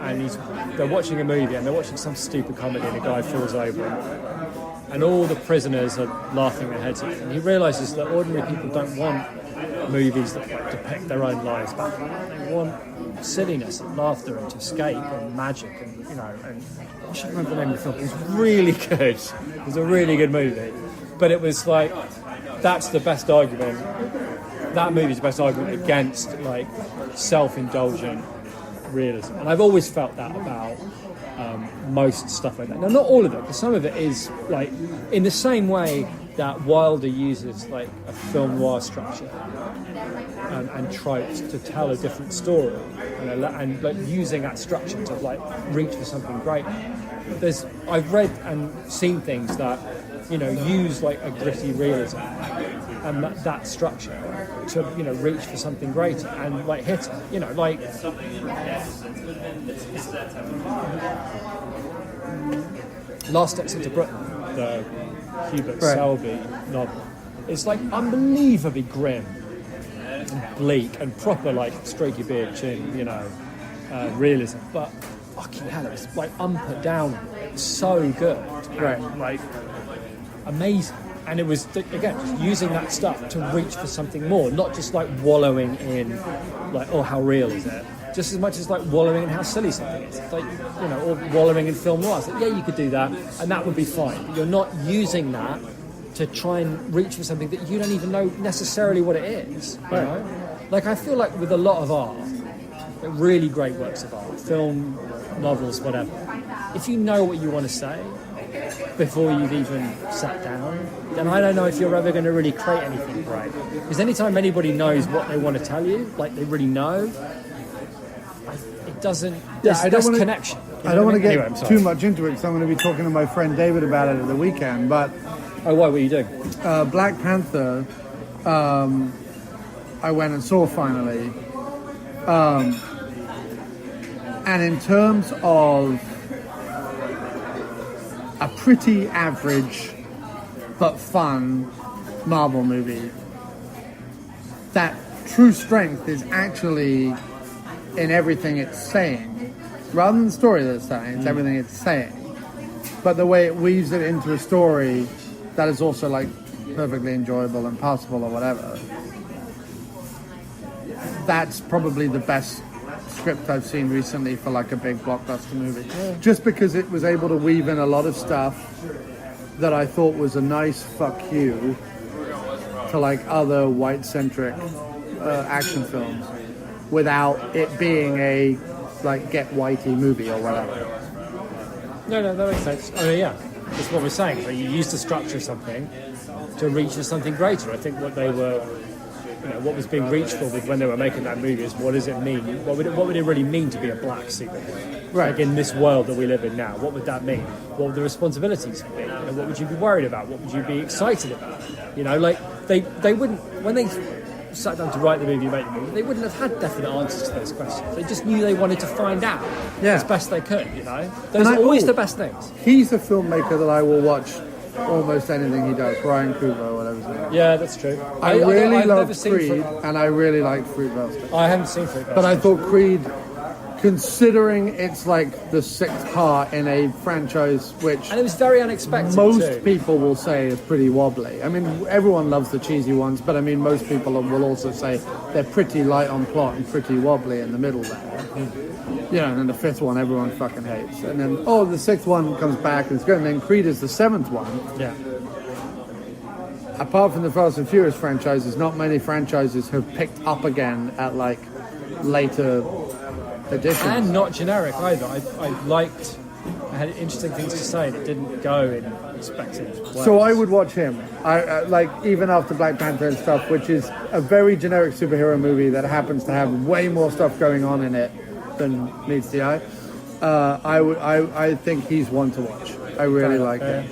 and they're watching a movie, and they're watching some stupid comedy, and a guy falls over, and all the prisoners are laughing their heads off. And he realises that ordinary people don't want movies that, like, depict their own lives back. They want silliness and laughter and to escape and magic, and, you know, and I should remember the name of the film. It was really good. It was a really good movie. But it was like, that's the best argument. That movie's the best argument against, like, self-indulgent realism. And I've always felt that about most stuff like that. Now, not all of it, because some of it is, like, in the same way that Wilder uses like a film noir structure and tropes to tell a different story, and like using that structure to like reach for something great. I've read and seen things that use like a gritty realism and that structure to reach for something greater and like hit it. Like Last Exit to Britain, the Hubert Selby novel. It's like unbelievably grim and bleak and proper like strokey beard chin, realism. But fucking hell, it's like put down. It's so good, Right. Like amazing. And it was again just using that stuff to reach for something more, not just like wallowing in like, oh, how real is it? Just as much as like wallowing in how silly something is. It's like, or wallowing in film noir. It's like, yeah, you could do that, and that would be fine. But you're not using that to try and reach for something that you don't even know necessarily what it is. You know? Like I feel like with a lot of art, like really great works of art, film, novels, whatever, if you know what you want to say before you've even sat down, then I don't know if you're ever going to really create anything great. Because anytime anybody knows what they want to tell you, like they really know, it doesn't. There's connection. I don't want to get too much into it because I'm going to be talking to my friend David about it at the weekend. But why? What are you doing? Black Panther, I went and saw finally. And in terms of a pretty average but fun Marvel movie, that true strength is actually in everything it's saying. Rather than the story that it's telling, it's everything it's saying. But the way it weaves it into a story that is also like perfectly enjoyable and passable or whatever, that's probably the best script I've seen recently for like a big blockbuster movie. Yeah. Just because it was able to weave in a lot of stuff that I thought was a nice fuck you to like other white-centric action films without it being a like get whitey movie or whatever. No, that makes sense. I mean, yeah, that's what we're saying. Like, you use the structure of something to reach for something greater. I think what they were, what was being reached for with when they were making that movie is what does it mean? What would it really mean to be a black superhero? Right. Like in this world that we live in now, what would that mean? What would the responsibilities be? What would you be worried about? What would you be excited about? Like they wouldn't, when they sat down to write the movie, make the movie, they wouldn't have had definite answers to those questions. They just knew they wanted to find out as best they could. Those are always the best things. He's a filmmaker that I will watch almost anything he does. Ryan Coogler or whatever his name is. Yeah, that's true. I really love Creed, and I really like Fruit Basket. I haven't seen Fruit Basket. But I thought Creed, considering it's like the sixth part in a franchise which... And it was very unexpected most people will say is pretty wobbly. I mean, everyone loves the cheesy ones, but I mean, most people will also say they're pretty light on plot and pretty wobbly in the middle there. And then the fifth one everyone fucking hates. And then, the sixth one comes back and it's good. And then Creed is the seventh one. Yeah. Apart from the Fast and Furious franchises, not many franchises have picked up again at like later editions. And not generic either. I had interesting things to say that didn't go in expected ways. So I would watch him. I like even after Black Panther and stuff, which is a very generic superhero movie that happens to have way more stuff going on in it than meets the eye. I think he's one to watch. I really like him.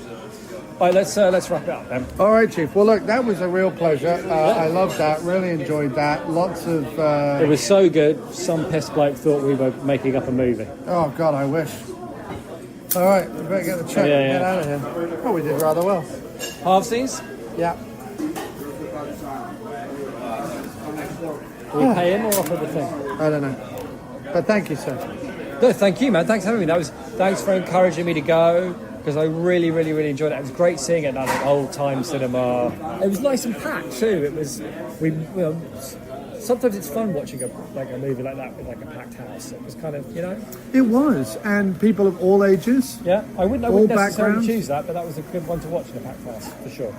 All right, let's wrap it up then. All right, Chief. Well, look, that was a real pleasure. I loved that. Really enjoyed that. Lots of... It was so good, some piss bloke thought we were making up a movie. Oh, God, I wish. All right, we better get the check and get out of here. Oh, we did rather well. Halvesies? Yeah. Will we pay him or offer the thing? I don't know. But thank you, sir. No, thank you, man. Thanks for having me. Thanks for encouraging me to go, because I really, really, really enjoyed it. It was great seeing it at an old-time cinema. It was nice and packed too. It was sometimes it's fun watching a movie like that with like a packed house. It was kind of It was, and people of all ages. Yeah, I wouldn't necessarily backgrounds. choose that, but that was a good one to watch in a packed house for sure.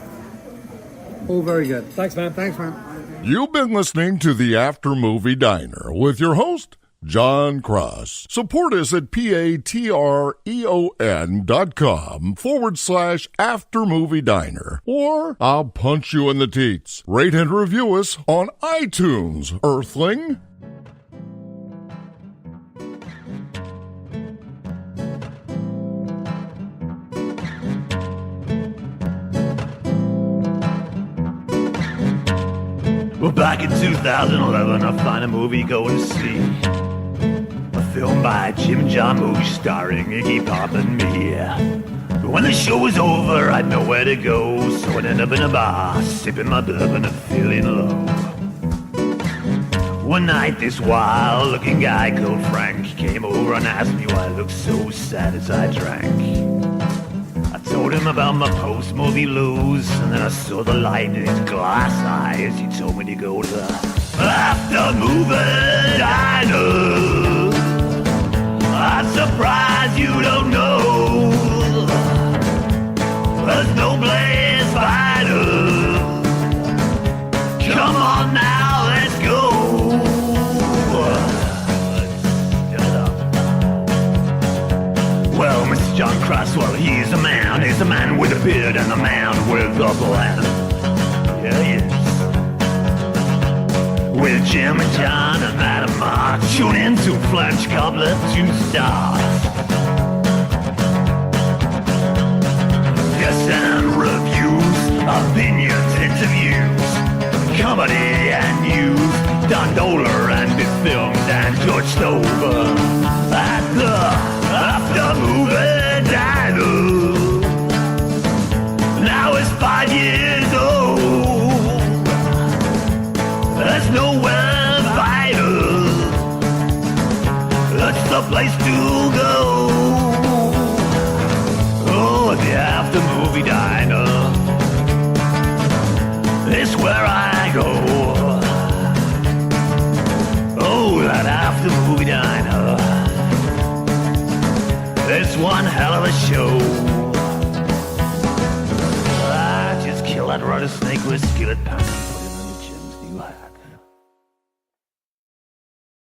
All very good. Thanks, man. Thanks, man. You've been listening to the After Movie Diner with your host, John Cross. Support us at patreon.com/aftermoviediner. Or I'll punch you in the teats. Rate and review us on iTunes, Earthling. Well, back in 2011, I find a movie going to see. A film by Jim Jarmusch starring Iggy Pop and me. But when the show was over, I'd nowhere to go, so I'd end up in a bar, sipping my bourbon and feeling low. One night, this wild-looking guy called Frank came over and asked me why I looked so sad as I drank. I told him about my post-movie blues, and then I saw the light in his glass eyes. He told me to go to the after-movie diner. I'm surprised you don't know there's no place finer. Come on now, let's go. Well, Mr. John Cross, well, he's a man. He's a man with a beard and a man with a plan. Yeah, yes. With Jim and John and Madam Mark, tune in to French Cobbler to start. Yes, and reviews, opinions, interviews, comedy and news, Don Doler and his films and George Stover at the after-movie diner. Now it's 5 years old. There's nowhere finer. That's the place to go. Oh, the after-movie diner. It's where I go. Oh, that after-movie diner. It's one hell of a show. I just killed that rattlesnake with a skillet pan and put him in the Jim's new hat.